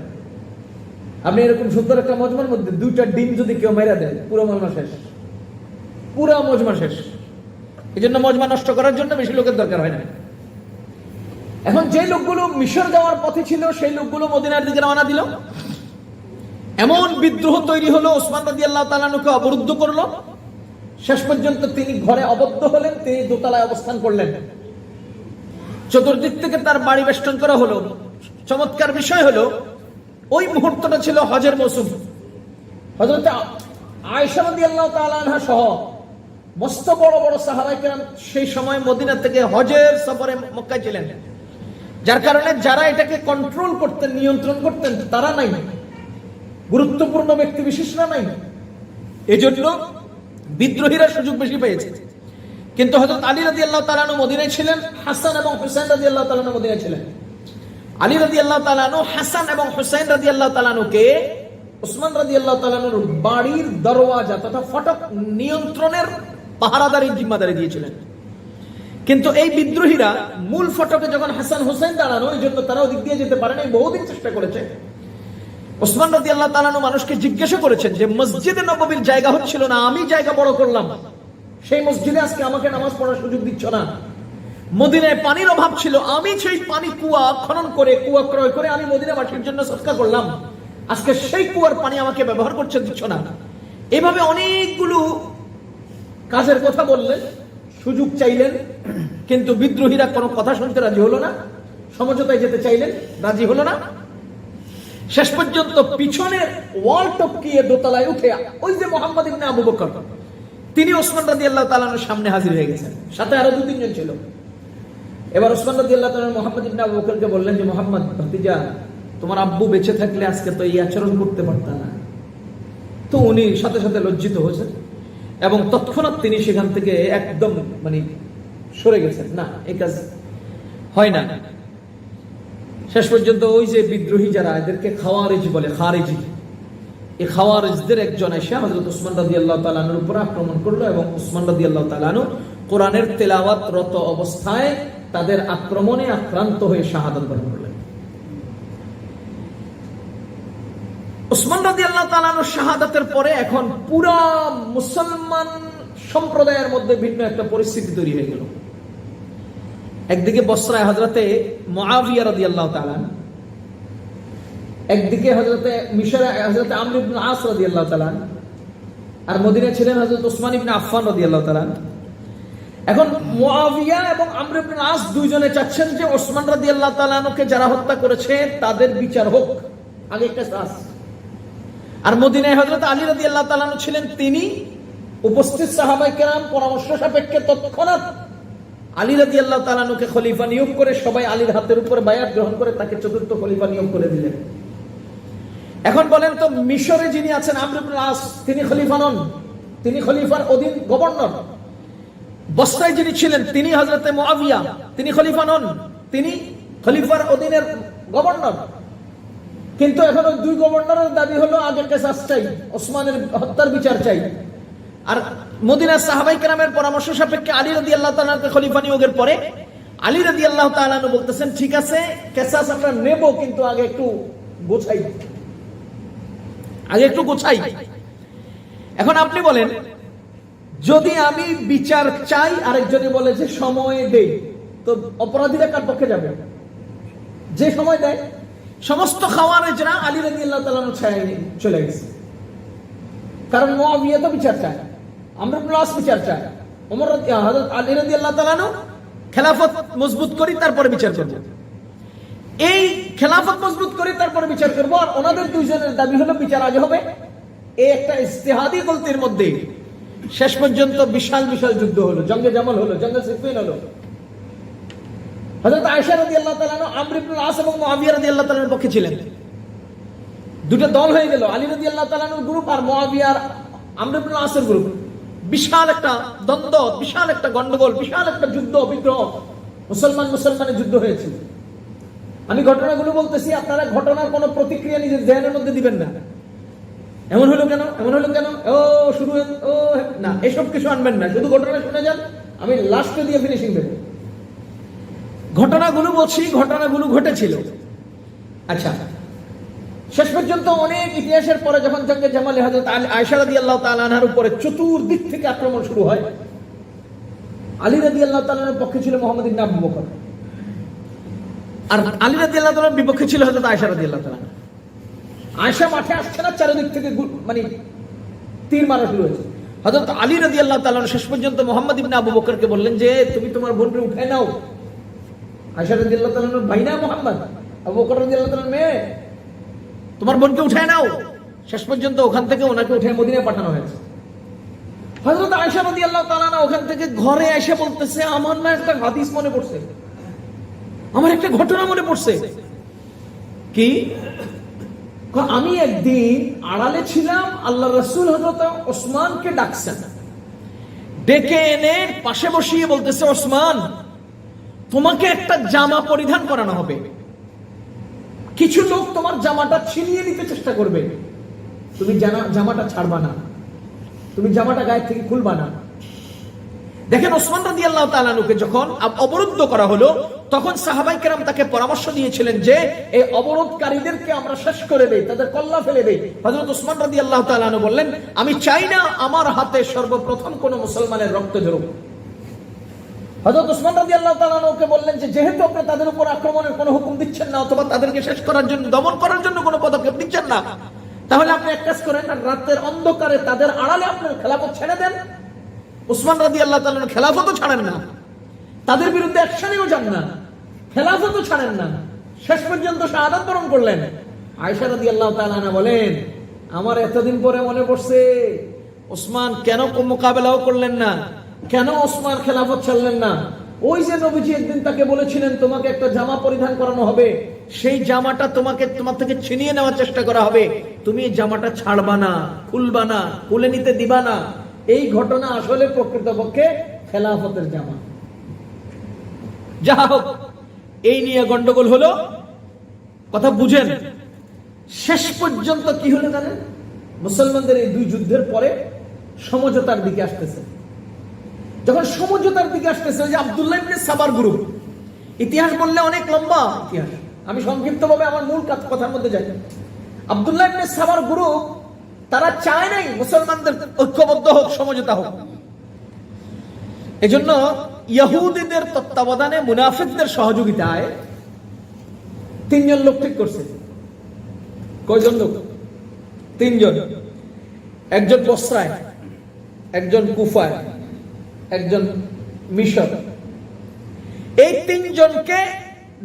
আপনি এরকম সুন্দর একটা মজমার মধ্যে 2টা ডিম যদি কেউ মেরা দেন, পুরো মজমা শেষ, পুরো মজমা শেষ। এই জন্য মজমা নষ্ট করার জন্য বেশি লোকের দরকার হয় না। এখন যে লোকগুলো মিশর যাওয়ার পথে ছিল, সেই লোকগুলো মদিনার দিকে রওনা দিল। এমন বিদ্রোহ তৈরি হলো, ওসমান রাদিয়াল্লাহু তাআলা আনহুকে অবরুদ্ধ করলো। শেষ পর্যন্ত তিনি ঘরে আবদ্ধ হলেন, তিনি দোতলায় অবস্থান করলেন। চতুর্দিক থেকে তার বাড়ি বেষ্টন করা হলো। চমৎকার বিষয় হলো, ওই মুহূর্তটা ছিল হজের মৌসুম। হযরত আয়েশা রাদিয়াল্লাহু তাআলা আনহা সহ মস্ত বড় বড় সাহাবায়ে কেরাম সেই সময় মদিনা থেকে হজের সফরে মক্কায় ছিলেন, যার কারণে যারা এটাকে কন্ট্রোল করতেন, নিয়ন্ত্রণ করতেন, তারা নাই, গুরুত্বপূর্ণ ব্যক্তি বিশেষরা নাই। এজন্য বিদ্রোহীরা সুযোগ বেশি পেয়েছে। কিন্তু হযরত আলী রাদিয়াল্লাহু তাআলা আনহু মদিনায় ছিলেন, হাসান এবং হুসাইন রাদিয়াল্লাহু তাআলা আনহু মদিনায় ছিলেন। আলী রাদিয়াল্লাহু তাআলা আনহু হাসান এবং হুসাইন রাদিয়াল্লাহু তাআলা আনহুকে ওসমান রাদিয়াল্লাহু তাআলা আনহুর বাড়ির দরওয়াজা তথা ফটক নিয়ন্ত্রণের পাহারাদারি জিম্মাদারি দিয়েছিলেন। কিন্তু এই বিদ্রোহীরা মূল ফটকে যখন হাসান হুসাইন দাঁড়ানো, এই জন্য তারা ওদিক দিয়ে যেতে পারে না, বহুদিন চেষ্টা করেছে। ওসমান রাদিয়াল্লাহু তাআলা আনহু মানুষকে জিজ্ঞাসা করেছেন যে মসজিদে নববীর জায়গা হচ্ছিল না, আমি জায়গা বড় করলাম, সেই মসজিদে আজকে আমাকে নামাজ পড়ার সুযোগ দিচ্ছ না। মদিনায় পানির অভাব ছিল, আমি সেই পানি কুয়া খনন করে, কুয়া ক্রয় করে আমি মদিনাবাসীর জন্য সদকা করলাম, আজকে সেই কুয়ার পানি আমাকে ব্যবহার করতে দিচ্ছ না। এভাবে অনেকগুলো কাজের কথা বললেন, সুযোগ চাইলেন, কিন্তু বিদ্রোহীরা কোনো কথা শুনতে রাজি হলো না, সমঝোতায় যেতে চাইলেন, রাজি হলো না। শেষ পর্যন্ত পিছনের ওয়াল টপকিয়ে দোতলায় উঠে ওই যে মুহাম্মদ ইবনে আবু বকর, তিনি ওসমান রাদিয়াল্লাহু তাআলা আনহুর সামনে হাজির হয়ে গেছেন, সাথে আরো 2-3 জন ছিল। এবার ওসমান রাদিয়াল্লাহু তাআলা মুহাম্মদ ইবনে আবু বকরকে বললেন যে মুহাম্মদ ভাতিজা, তোমার আব্বু বেঁচে থাকলে আজকে তো এই আচরণ করতে পারত না। তো উনি সাথে সাথে লজ্জিত হয়েছেন এবং তৎক্ষণাৎ তিনি সেখান থেকে একদম সরে গেছেন, না এই কাজ হয় না। শেষ পর্যন্ত ওই যে বিদ্রোহী যারা, এদেরকে খাওয়ারিজ বলে, খারিজি, এই খাওয়ারিজদের একজন এসে হযরত ওসমান রাদিয়াল্লাহু তাআলা আনহুর উপর আক্রমণ করলো এবং ওসমান রাদিয়াল্লাহু তাআলা আনহু কোরআনের তেলাওয়াতরত অবস্থায় তাদের আক্রমণে আক্রান্ত হয়ে শাহাদাত বরণ করলেন। ওসমান রাদিয়াল্লাহু তাআলা আনহু শাহাদাতের পরে এখন পুরা মুসলমান সম্প্রদায়ের মধ্যে ভিন্ন একটা পরিস্থিতি তৈরি হয়ে গেল। একদিকে বসরায় হযরতে মুআবিয়া রাদিয়াল্লাহু তাআলা, একদিকে হযরতে মিশরে হযরতে আমর ইবনে আস রাদিয়াল্লাহু তাআলা, আর মদিনায় ছিলেন হযরত ওসমান ইবনে আফফান রাদিয়াল্লাহু তাআলা। এখন মুআবিয়া এবং আমর ইবনে আস দুইজনে চাচ্ছেন যে ওসমান রাদিয়াল্লাহু তাআলা আনহুকে যারা হত্যা করেছে তাদের বিচার হোক, আগে একটা কাজ। আর মদিনায় হযরত আলী রাদিয়াল্লাহু তাআলা আনহু ছিলেন, তিনি উপস্থিত সাহাবায়ে কেরাম পরামর্শ সাপেক্ষে তৎক্ষণাৎ আলী রাদিয়াল্লাহু তাআলা আনহুকে খলিফা নিয়োগ করে সবাই আলীর হাতের উপর বায়াত গ্রহণ করে তাকে চতুর্থ খলিফা নিয়োগ করে দিলেন। এখন বলেন তো, মিশরে যিনি আছেন আমর ইবনে আস, তিনি খলিফা নন, তিনি খলিফার অধীন গভর্নর। বসরায় যিনি ছিলেন তিনি হযরতে মুআবিয়া, তিনি খলিফা নন, তিনি খলিফার অধীনের গভর্নর। কিন্তু এখন ওই দুই গভর্নরের দাবি হলো আগে কেসাস চাই, ওসমানের হত্যার বিচার চাই। আর মদিনার সাহাবায়ে কেরামের পরামর্শ সাপেক্ষে আলী রাদিয়াল্লাহু তাআলা আনহুকে খলিফা নিয়োগের পরে আলী রাদিয়াল্লাহু তাআলা আনহু বলতেছেন, ঠিক আছে কেসাস আমরা নেব, কিন্তু আগে একটু গোছাই, আগে একটু গোছাই। এখন আপনি বলেন, যদি আমি বিচার চাই, আরেকজনে বলে যে সময় দেই, তো অপরাধীরা কার পক্ষে যাবে? যে সময় দেয়। সমস্ত খাওয়ারেজরা আলী রাদিয়াল্লাহু তাআলা আনহু ছায়ায় চলে গেছে, কারণ মুআবিয়া তো বিচার চায়। আমর ইবনে আস বিচার চায়, হযরত আলী রাদিয়াল্লাহু তাআলা আনহু খেলাফত মজবুত করি তারপরে বিচার করব। এই খেলাফত মজবুত করি তারপরে বিচার করব, আর ওনাদের দুইজনের দাবি হলো বিচার আগে হবে। এই একটা ইজতিহাদি গলতির মধ্যে শেষ পর্যন্ত বিশাল বিশাল যুদ্ধ হলো, জঙ্গে জামাল হলো, জঙ্গে সিফিন হলো। হযরত আয়েশা রাদিয়াল্লাহু তাআলা আনহা আমর ইবনে আস এবং মুআবিয়া রাদিয়াল্লাহু তাআলার পক্ষে ছিলেন। দুটো দল হয়ে গেল, আলী রাদিয়াল্লাহু তাআলা আনহুর গ্রুপ আর মুআবিয়া আর আমর ইবনে আসের গ্রুপ। বিশাল একটা দ্বন্দ্ব, বিশাল একটা গন্ডগোল, বিশাল একটা যুদ্ধ বিগ্রহ, মুসলমানের যুদ্ধ হয়েছিল। আমি ঘটনাগুলো বলতেছি, আপনারা ঘটনার কোনো প্রতিক্রিয়া নিজের জেহেনের মধ্যে দিবেন না। এমন হলো কেন, এমন হলো কেন, ও শুরু ও না, এসব কিছু আনবেন না, শুধু ঘটনা শুনে যান, আমি লাস্টে দিয়ে ফিনিশিং দেব। ঘটনাগুলো বলছি, ঘটনাগুলো ঘটেছিল। আচ্ছা, শেষ পর্যন্ত অনেক ইতিহাসের পরে যখন জঙ্গে জামালে হযরত আয়েশা রাদিয়াল্লাহু তাআলা আনহার উপরে চতুর্দিক থেকে আক্রমণ শুরু হয়, আলী রাদিয়াল্লাহু তাআলা আনহার পক্ষে ছিল মুহাম্মদ ইবনে আবু বকর, আর আলী রাদিয়াল্লাহু তাআলার বিপক্ষে ছিল হযরত আয়েশা রাদিয়াল্লাহু তাআলা। আয়েশা মাঠে আসছে না, চারিদিক থেকে মানে তীর মারা শুরু হয়েছে। হযরত আলী রাদিয়াল্লাহু তাআলা শেষ পর্যন্ত মুহাম্মদ ইবনে আবু বকরকে বললেন যে তুমি তোমার বোনকে উঠায় নাও। আয়েশা রাদিয়াল্লাহু তাআলার ভাই না মুহাম্মদ, আবু বকর রাদিয়াল্লাহু তাআলার মেয়ে, তোমার বোনকে উঠায় নাও। শেষ পর্যন্ত ওখান থেকে ওনাকে উঠে মদিনায় পাঠানো হয়েছে। হযরত আয়েশা রাদিয়াল্লাহু তাআলা ওখান থেকে ঘরে এসে বলতেছে, আমার না একটা হাদিস মনে পড়ছে, আমার একটা ঘটনা মনে পড়ছে। কি? আমি একদিন আড়ালে ছিলাম, আল্লাহ রাসূল হযরত ওসমানকে ডাকছেন, ডেকে এনে পাশে বসিয়ে বলতেছে, ওসমান, তোমাকে একটা জামা পরিধান করানো হবে, কিছু লোক তোমার জামাটা ছিনিয়ে নিতে চেষ্টা করবে, তুমি জামাটা ছাড়বা না, তুমি জামাটা গায়ে থেকে খুলবা না। দেখেন, ওসমান রাদিয়াল্লাহু তাআলা আনহুকে যখন অবরুদ্ধ করা হলো, তখন সাহাবায়ে কেরাম তাকে পরামর্শ দিয়েছিলেন যে এই অবরোধকারীদেরকে আমরা শেষ করে দেই, তাদের কল্লা ফেলে দেই। হযরত ওসমান রাদিয়াল্লাহু তাআলা আনহু বললেন, আমি চাই না আমার হাতে সর্বপ্রথম কোন মুসলমানের রক্ত ঝরুক। হযরত ওসমান রাদিয়াল্লাহু তাআলা আনহুকে বললেন যে যেহেতু আপনি তাদের উপর আক্রমণের কোনো হুকুম দিচ্ছেন না, অথবা তাদেরকে শেষ করার জন্য, দমন করার জন্য কোনো পদক্ষেপ দিচ্ছেন না, তাহলে আপনি এক কাজ করেন, রাতের অন্ধকারে তাদের আড়ালে আপনার খেলাফত ছেড়ে দেন। ওসমান রাদিয়াল্লাহু তাআলা খেলাফতও ছাড়েন না, তাদের বিরুদ্ধে অ্যাকশনেও যান না, খেলাফতও ছাড়েন না, শেষ পর্যন্ত শাহাদাত বরণ করলেন। আয়েশা রাদিয়াল্লাহু তাআলা আনহা বলেন, আমার এতদিন পরে মনে পড়ছে, ওসমান কেন মোকাবেলাও করলেন না, কেন ওসমান খেলাফত ছাড়লেন না? ওই যে নবীজি একদিন তাকে বলেছিলেন তোমাকে একটা জামা পরিধান করানো হবে, সেই জামাটা তোমার থেকে ছিনিয়ে নেওয়ার চেষ্টা করা হবে, তুমি এই জামাটা ছাড়বা না, খুলবা না, খুলে নিতে দিবা না। এই ঘটনা আসলে প্রকৃতপক্ষে খেলাফতের জামা। যা হোক, এই নিয়ে গন্ডগোল হলো, কথা বুঝেন। শেষ পর্যন্ত কি হলো জানেন? মুসলমানদের এই দুই যুদ্ধের পরে সমঝোতার দিকে আসতেছে। যখন সমঝোতার দিকে আসতেছে, যে আব্দুল্লাহ ইবনে সাবার গ্রুপ, ইতিহাস বললে অনেক লম্বা ইতিহাস, আমি সংক্ষিপ্তভাবে আমার মূল কথার মধ্যে যাই। আব্দুল্লাহ ইবনে সাবার গ্রুপ, তারা চায় নাই মুসলমানদের ঐক্যবদ্ধ হোক, সমঝোতা হোক। এজন্য ইহুদিদের তত্ত্বাবধানে মুনাফিকদের সহযোগিতায় তিনজন লোক ঠিক করছে। কয়জন লোক? তিনজন। একজন বসরায়, একজন কুফায়, একজন মিশর। এই তিনজনকে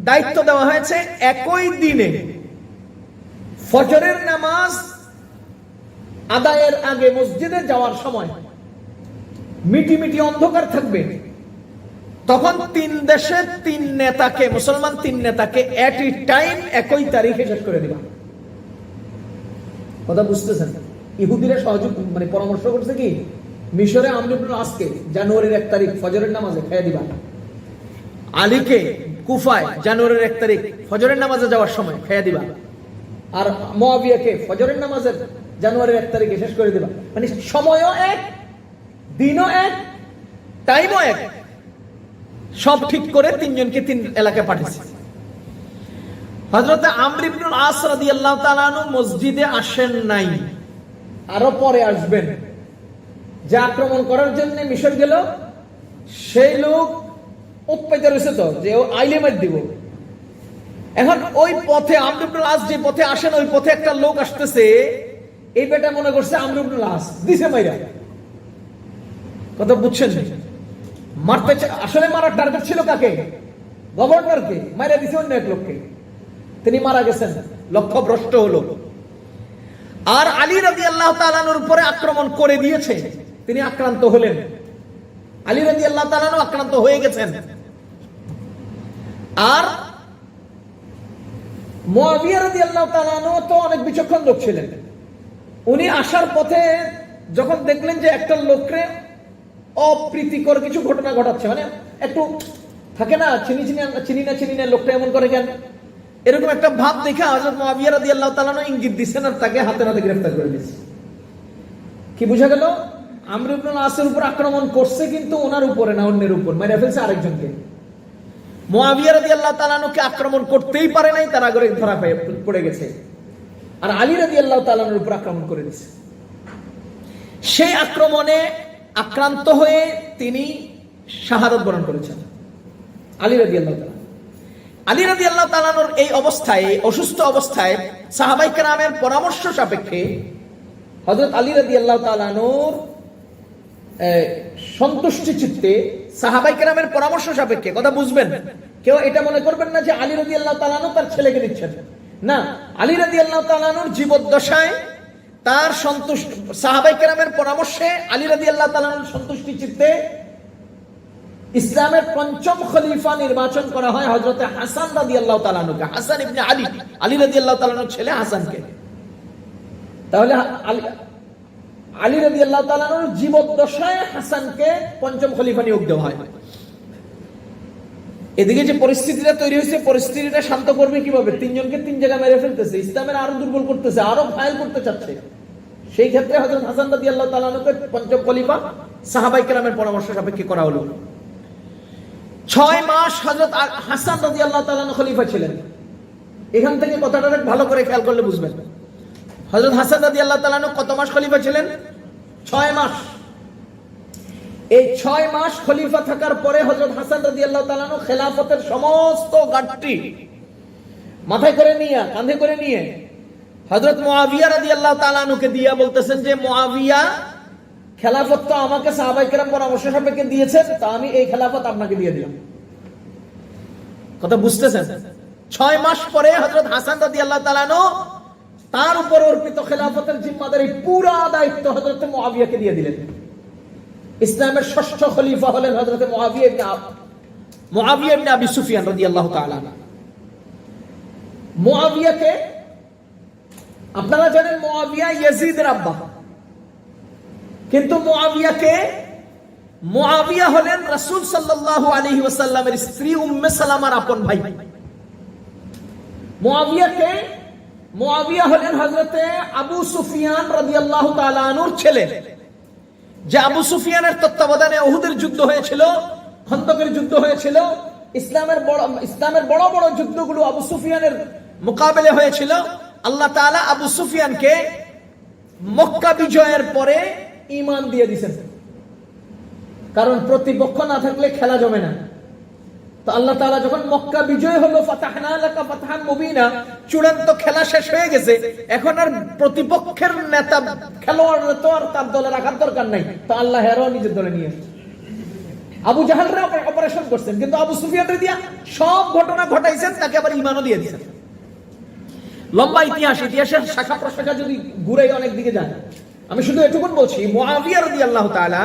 দায়িত্ব দেওয়া হয়েছে একই দিনে ফজরের নামাজ আদায়ের আগে মসজিদে যাওয়ার সময় মিটি মিটি অন্ধকার থাকবে, তখন তিন দেশের তিন নেতাকে, মুসলমান তিন নেতাকে এট এ টাইম একই তারিখে শেষ করে দিবা। কথা বুঝতেছেন? ইহুদিরা সহযোগ মানে পরামর্শ করছে কি, মিশরে আমর ইবনে আসকে জানুয়ারির 1 তারিখ ফজরের নামাজে খেয়ে দিবা, আলীকে কুফায় জানুয়ারির 1 তারিখ ফজরের নামাজে যাওয়ার সময় খেয়ে দিবা, আর মুআবিয়াকে ফজরের নামাজের জানুয়ারির 1 তারিখে শেষ করে দিবা। মানে সময়ও এক, দিনও এক, টাইমও এক, সব ঠিক করে তিনজনকে তিন এলাকায় পাঠিয়েছে। হযরত আমর ইবনে আস রাদিয়াল্লাহু তাআলা আনহু মসজিদে আসেন নাই, আরো পরে আসবেন। যে আক্রমণ করার জন্য মিশর গেল, সেই লোক উৎপাইতে রয়েছে তো যে ও আইলে মার দিব। এখন ওই পথে আমর ইবনে আস যে পথে আসেন, ওই পথে একটা লোক আসতেছে, এই বেটা মনে করছে আমর ইবনে আস দিছে মাইরা। কথা বুঝছেন? মারতে আসলে মারার টার্গেট ছিল কাকে? গভর্নরকে। মারা দিছে অন্য এক লোককে, তিনি মারা গেছেন, লক্ষ্য ভ্রষ্ট হলো। আর আলী রাদিয়াল্লাহু তাআলা আনহুর উপরে আক্রমণ করে দিয়েছে, তিনি আক্রান্ত হলেন। আলী রাদিয়াল্লাহু তাআলা আনহু আক্রান্ত হয়ে গেছেন। আর মুআবিয়া রাদিয়াল্লাহু তাআলা আনহু তো অনেক বিচক্ষণ লোক ছিলেন। উনি আসার পথে যখন দেখলেন যে একটা লোককে অপ্রীতিকর কিছু ঘটনা ঘটাচ্ছে, মানে একটু থাকে না চিনি না লোকটা এমন করে কেন, এরকম একটা ভাব দেখে হযরত মুআবিয়া রাদিয়াল্লাহু তাআলা আনহু ইঙ্গিত দিচ্ছেন আর তাকে হাতে নাতে গ্রেফতার করে দিয়েছে। কি বুঝা গেল? আমর ইবনে আসের উপর আক্রমণ করছে, কিন্তু ওনার উপরে না, অন্যের উপর মেরে ফেলছে আরেকজনকে। মুআবিয়া রাদিয়াল্লাহু তাআলা আনহুকে আক্রমণ করতেই পারে নাই, তার আগে ধরা পড়ে গেছে। আর আলী রাদিয়াল্লাহু তাআলা আনহুর উপর আক্রমণ করে দিয়েছে। সেই আক্রমণে আক্রান্ত হয়ে তিনি শাহাদাত বরণ করেছেন আলী রাদিয়াল্লাহু তাআলা। আলী রাদিয়াল্লাহু তাআলা আনহুর এই অবস্থায়, অসুস্থ অবস্থায় সাহাবায়ে কেরামের পরামর্শ সাপেক্ষে হযরত আলী রাদিয়াল্লাহু তাআলা আনহুর সন্তুষ্টি চিত্তে, সাহাবায়ে কেরামের পরামর্শ সাপেক্ষে, কথা বুঝবেন, কেউ এটা মনে করবেন না যে আলী রাদিয়াল্লাহু তাআলা আনহু তার ছেলেকে দিচ্ছেন, না। আলী রাদিয়াল্লাহু তাআলা আনহুর জীবদ্দশায় তার সাহাবায়ে কেরামের পরামর্শে আলী রাদিয়াল্লাহু তাআলা আনহুর সন্তুষ্টি চিত্তে ইসলামের পঞ্চম খলিফা নির্বাচন করা হয় হযরত হাসান রাদিয়াল্লাহু তাআলা আনহুকে, হাসান ইবনে আলী, আলী রাদিয়াল্লাহু তাআলা আনহুর ছেলে হাসানকে। তাহলে আলী রাদিয়াল্লাহু তাআলা আনহুর জীবদ্দশায় হাসানকে পঞ্চম খলিফা নিয়োগ দেওয়া হয়। এদিকে যে পরিস্থিতিটা তৈরি হয়েছে, পরিস্থিতিটা শান্ত করবে কিভাবে? তিনজনকে তিন জায়গায় মেরে ফেলতেছে, ইসলামের আরো দুর্বল করতেছে, আরো ফাইল করতে চাচ্ছে। সেই ক্ষেত্রে হযরত হাসান রাদিয়াল্লাহু তাআলা আনহুকে পঞ্চম খলিফা সাহাবায়ে কেরামের পরামর্শ সাপেক্ষে করা হলো। 6 মাস হযরত হাসান রাদিয়াল্লাহু তাআলা আনহু খলিফা ছিলেন। এখান থেকে কথাটা ভালো করে খেয়াল করলে বুঝবেন, হযরত হাসান রাদিয়াল্লাহু তাআলা আনহু কত মাস খলিফা ছিলেন? 6 মাস। এই 6 মাস খলিফা থাকার পরে হযরত হাসান রাদিয়াল্লাহু তাআলা আনহু খেলাফতের সমস্ত গাঁটটি মাথায় করে নিয়ে, কাঁধে করে নিয়ে হযরত মুআবিয়া রাদিয়াল্লাহু তাআলা আনহুকে দিয়া বলতেছেন যে, মুআবিয়া, খেলাফত তো আমাকে সাহাবায়ে কেরাম পরামর্শ সাপেক্ষে দিয়েছেন, তা আমি এই খেলাফত আপনাকে দিয়ে দিলাম। কথা বুঝতেছেন? 6 মাস পরে হযরত হাসান রাদিয়াল্লাহু তাআলা আনহু তার উপর অর্পিত খেলাফতের জিম্মাদারি পুরো দায়িত্ব হযরত মুআবিয়াকে দিয়ে দিলেন। ইসলামের ষষ্ঠ খলিফা হলেন হযরত মুআবিয়া ইবনে আবি সুফিয়ান রাদিয়াল্লাহু তাআলা। মুআবিয়াকে আপনারা জানেন, মুআবিয়া ইয়াজিদের আব্বা, কিন্তু মুআবিয়া হলেন রাসূল সাল্লাল্লাহু আলাইহি ওয়াসাল্লামের স্ত্রী উম্মে সালামার আপন ভাই। মুআবিয়া হলেন হযরতে আবু সুফিয়ান রাদিয়াল্লাহু তাআলা আনহুর ছেলে, যে আবু সুফিয়ানের তত্ত্বাবধানে উহুদের যুদ্ধ হয়েছিল, খন্দকের যুদ্ধ হয়েছিল, ইসলামের বড় বড় যুদ্ধগুলো আবু সুফিয়ানের মোকাবেলা হয়েছিল। আল্লাহ তাআলা আবু সুফিয়ানকে মক্কা বিজয়ের পরে ঈমান দিয়ে দিয়েছেন, কারণ প্রতিপক্ষ না থাকলে খেলা জমে না। তো আল্লাহ তাআলা যখন মক্কা বিজয় হলো, ফাতাহনা লাকা ফাতহান মুবিনা, চূড়ান্ত খেলা শেষ হয়ে গেছে, এখন আর প্রতিপক্ষের নেতা খেলোয়াড় তো আর তার দলে রাখার দরকার নাই, তো আল্লাহ এরও নিজের দলে নিয়ে এসেছে। আবু জাহালরা অপারেশন করছেন, কিন্তু আবু সুফিয়ানরে দিয়া সব ঘটনা ঘটাইছেন, তাকে আবার ঈমানও দিয়ে দিয়েছেন। লম্বা ইতিহাসের শাখা প্রশাখা যদি ঘুরাই অনেক দিকে যায়, আমি শুধু এটুকুন বলছি, মুআবিয়া রাদিয়াল্লাহু তাআলা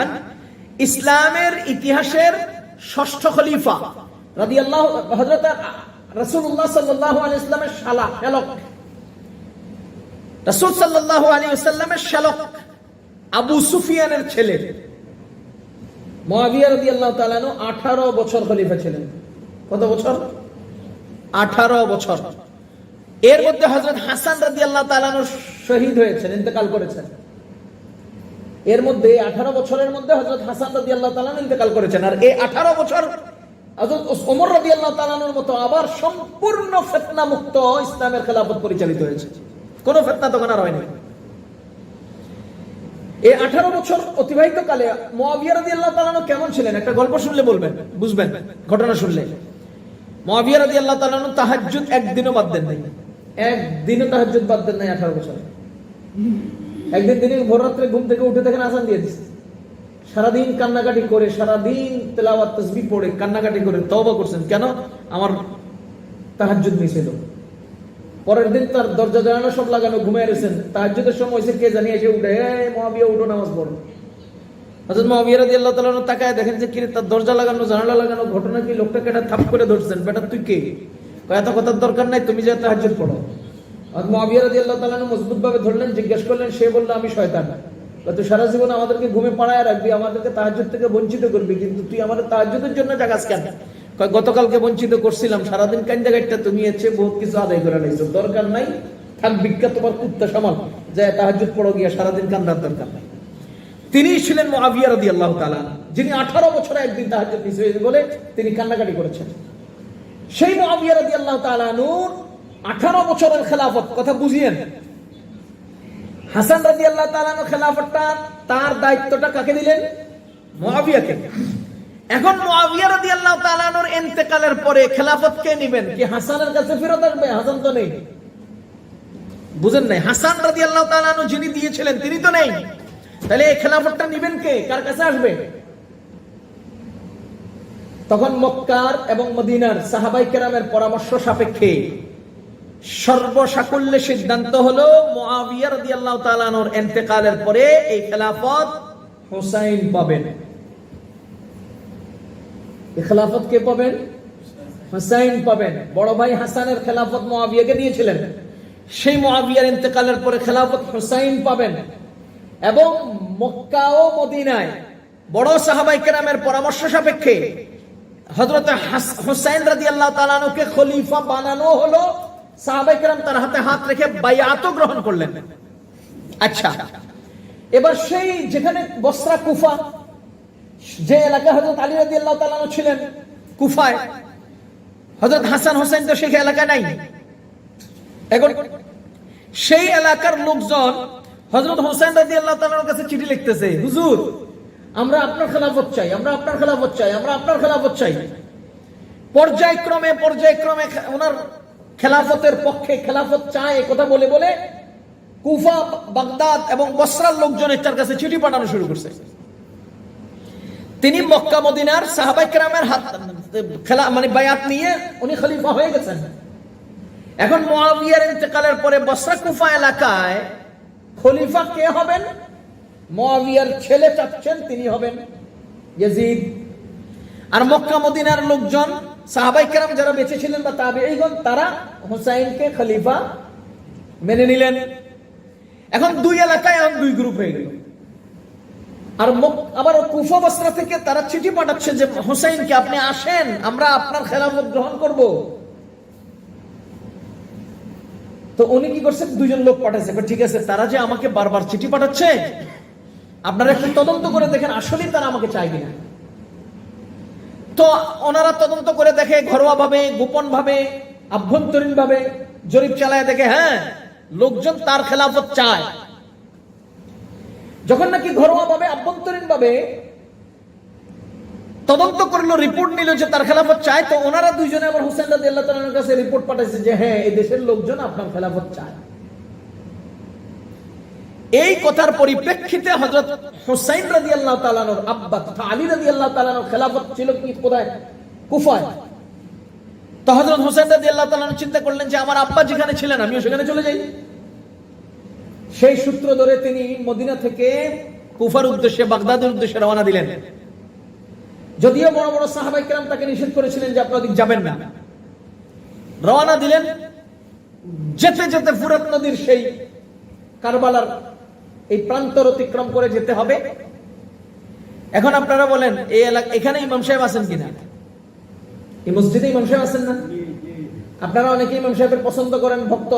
ইসলামের ইতিহাসের ষষ্ঠ খলিফা রাদিয়াল্লাহু, হযরত রাসূলুল্লাহ সাল্লাল্লাহু আলাইহি ওয়াসাল্লামের শালক, রাসূল সাল্লাল্লাহু আলাইহি ওয়াসাল্লামের শালক আবু সুফিয়ানের ছেলে মুআবিয়া রাদিয়াল্লাহু তাআলা 18 বছর খলিফা ছিলেন। কত বছর? 18 বছর। এর মধ্যে হযরত হাসান রাদিয়াল্লাহু তাআলা শহীদ হয়েছেন, ইন্তেকাল করেছেন। এর মধ্যে 18 বছরের মধ্যে হযরত হাসান রাদিয়াল্লাহু তাআলা ইন্তেকাল করেছেন। আর এই 18 বছর হযরত ওমর রাদিয়াল্লাহু তাআলার মতো আবার সম্পূর্ণ ফিতনা মুক্ত ইসলামের খেলাফত পরিচালিত হয়েছে, কোনো ফিতনা তখন আর হয়নি। এই 18 বছর অতিবাহিত কালে মুআবিয়া রাদিয়াল্লাহু তাআলা কেমন ছিলেন, একটা গল্প শুনলে বলবেন, বুঝবেন, ঘটনা শুনলে। মুআবিয়া রাদিয়াল্লাহু তাআলা তাহাজ্জুদ একদিনও বাদ দেন নাই, একদিনও তাহাজ্জুদ বাদ দেন নাই 18 বছর। একদিন তিনি ভোর রাত্রে ঘুম থেকে উঠে দেখেন আযান দিয়ে দিয়েছে, সারাদিন কান্নাকাটি করে, সারাদিন তেলাওয়াত তাসবিহ পড়ে কান্নাকাটি করে তওবা করছেন, কেন? আমার তাহাজ্জুদ মিস হলো। পরের দিন তার দরজা জানালা সব লাগানো, ঘুমিয়ে রয়েছেন, তাহাজ্জুদের সময় হয়েছে, কে জানি এসে উঠে, এই মুআবিয়া উঠো নামাজ পড়ো। হযরত মুআবিয়া রাদিয়াল্লাহু তাআলা তাকায় দেখেন যে কিরে, তার দরজা লাগানো, জানালা লাগানো, ঘটনা কি? লোকটাকে এটা থাপ করে ধরছেন, বেটা তুই কে? এত কথার দরকার নাই, তুমি যা তাহাজ্জুদ পড়ো। হযরত মুআবিয়া রাদিয়াল্লাহু তাআলা মজবুত ভাবে ধরলেন, জিজ্ঞেস করলেন, সে বলল আমি শয়তান। তুই সারা জীবন আমাদেরকে ঘুমে পাড়ায় রাখবি, আমাদেরকে তাহাজ্জুদ থেকে বঞ্চিত করবি, কিন্তু তুই আমাদের তাহাজ্জুদের জন্য জাগাস কেন? গতকালকে বঞ্চিত করছিলাম, সারাদিন কান্দা কাটটা তুমি এসে বহুত কিছু আদায় করে নিয়েছো, দরকার নাই, থাক বিখ্যাত তোমার কুত্তা সমান, যে তাহাজ্জুদ পড়ো গিয়া, সারাদিন কান্দার দরকার নাই। তিনি ছিলেন মুআবিয়া রাদিয়াল্লাহু তাআলা, যিনি 18 বছরে একদিন তাহাজ্জুদ মিস হয়েছে বলে তিনি কান্নাকাটি করেছেন। সেই মুআবিয়া রাদিয়াল্লাহু তাআলা নূর 18 বছরের খেলাফত, কথা বুঝিয়েন। হাসান রাদিয়াল্লাহু তাআলা খেলাফতটা, তার দায়িত্বটা কাকে দিলেন? মুআবিয়াকে। এখন মুআবিয়া রাদিয়াল্লাহু তাআলার ইন্তেকালের পরে খেলাফত কে নেবেন? কি হাসানের কাছে ফেরত আসবে? হাসান তো নেই, বুঝেন নাই? হাসান রাদিয়াল্লাহু তাআলা যিনি দিয়েছিলেন তিনি তো নেই, তাহলে এই খেলাফতটা নেবেন কে? কার কাছে আসবে? তখন মক্কার এবং মদিনার সাহাবায়ে কেরামের পরামর্শ সাপেক্ষে সর্বসাকুল্যে সিদ্ধান্ত হলো মুআবিয়া রাদিয়াল্লাহু তাআলার ইন্তেকালের পরে এই খেলাফত হুসাইন পাবেন। এই খেলাফত কে পাবেন? হুসাইন পাবেন। বড় ভাই হাসানের খেলাফত মুআবিয়াকে দিয়েছিলেন, সেই মুআবিয়ার ইন্তেকালের পরে খেলাফত হুসাইন পাবেন। এবং মক্কা ও মদিনায় বড় সাহাবায়ে কেরামের পরামর্শ সাপেক্ষে হযরত হুসাইন রাদিয়াল্লাহু তাআলা কে খলিফা বানানো হলো। সাহাবায়ে কেরাম তার হাতে হাত রেখে বাইআতও গ্রহণ করলেন। আচ্ছা, এবার সেই যেখানে বসরা কুফা, যে এলাকা হযরত আলী রাদিয়াল্লাহু তাআলা ছিলেন কুফায়, হযরত হাসান হোসেন তো সেই এলাকা নাই। এখন সেই এলাকার লোকজন হযরত হোসেন রাদিয়াল্লাহু তাআলার কাছে চিঠি লিখতেছে, হুজুর আমরা আপনার খেলাফত চাই, আমরা আপনার খেলাফত চাই, আমরা আপনার খেলাফত চাই। পর্যায়ক্রমে ওনার খেলাফতের পক্ষে খেলাফত চায় কথা বলে বলে কুফা, বাগদাদ এবং বসরার লোকজনের তার কাছে চিঠি পাঠানো শুরু করছে। তিনি মক্কা মদিনার সাহাবায়ে কেরামের হাত বায়াত নিয়ে উনি খলিফা হয়ে গেছেন। এখন মুআবিয়ার ইন্তেকালের পরে বসরা কুফা এলাকায় খলিফা কে হবেন? মুআবিয়ার ছেলে চাচ্ছেন তিনি হবেন ইয়াজিদ। আর মক্কা মদিনার লোকজন সাহাবায়ে কেরাম যারা বেঁচে ছিলেন বা তাবেঈগণ, তারা হুসাইনকে খলিফা মেনে নিলেন। এখন দুই এলাকায় দুই গ্রুপ হয়ে গেল। আর আবার কুফা বসরা থেকে তারা চিঠি পাঠাচ্ছে যে হুসাইনকে আপনি আসেন, আমরা আপনার খেলাফত গ্রহণ করব। তো উনি কি করছেন? দুইজন লোক পাঠাচ্ছে, ঠিক আছে, তারা যে আমাকে বারবার চিঠি পাঠাচ্ছে, আপনারা একটু তদন্ত করে দেখেন আসলেই তারা আমাকে চায় কিনা। তো ওনারা তদন্ত করে দেখে, ঘরোয়া ভাবে, গোপন ভাবে, আভ্যন্তরীণ ভাবে জরিপ চালায় দেখে, হ্যাঁ লোকজন তার খেলাফত চায়। যখন নাকি ঘরোয়া ভাবে, আভ্যন্তরীণ ভাবে তদন্ত করলো, রিপোর্ট নিল যে তার খেলাফত চায়, তো ওনারা দুইজনে আবার হুসাইন রাদিয়াল্লাহু তাআলার কাছে রিপোর্ট পাঠাইছে যে হ্যাঁ এই দেশের লোকজন আপনার খেলাফত চায়। এই কথার পরিপ্রেক্ষিতে হযরত হুসাইন রাদিয়াল্লাহু তাআলার আব্বা আলী রাদিয়াল্লাহু তাআলার খেলাফত ছিল কি কোথায়? কুফায়। তো হযরত হুসাইন রাদিয়াল্লাহু তাআলা চিন্তা করলেন যে আমার আব্বা যেখানে ছিলেন আমিও সেখানে চলে যাই। সেই সূত্র ধরে তিনি মদিনা থেকে কুফার উদ্দেশ্যে, বাগদাদের উদ্দেশ্যে রওনা দিলেন। যদিও বড় বড় সাহাবায়ে কেরাম তাকে নিষেধ করেছিলেন যে আপনি ওদিক যাবেন না। রওনা দিলেন। যেতে যেতে ফুরাত নদীর সেই কারবালার এই প্রান্তর অতিক্রম করে যেতে হবে। এখন আপনারা বলেন এই এলাকা, এখানে ইমাম সাহেব আছেন কিনা? এই মসজিদে ইমাম সাহেব আছেন না? আপনারা অনেকে ইমাম সাহেবের পছন্দ করেন, ভক্ত।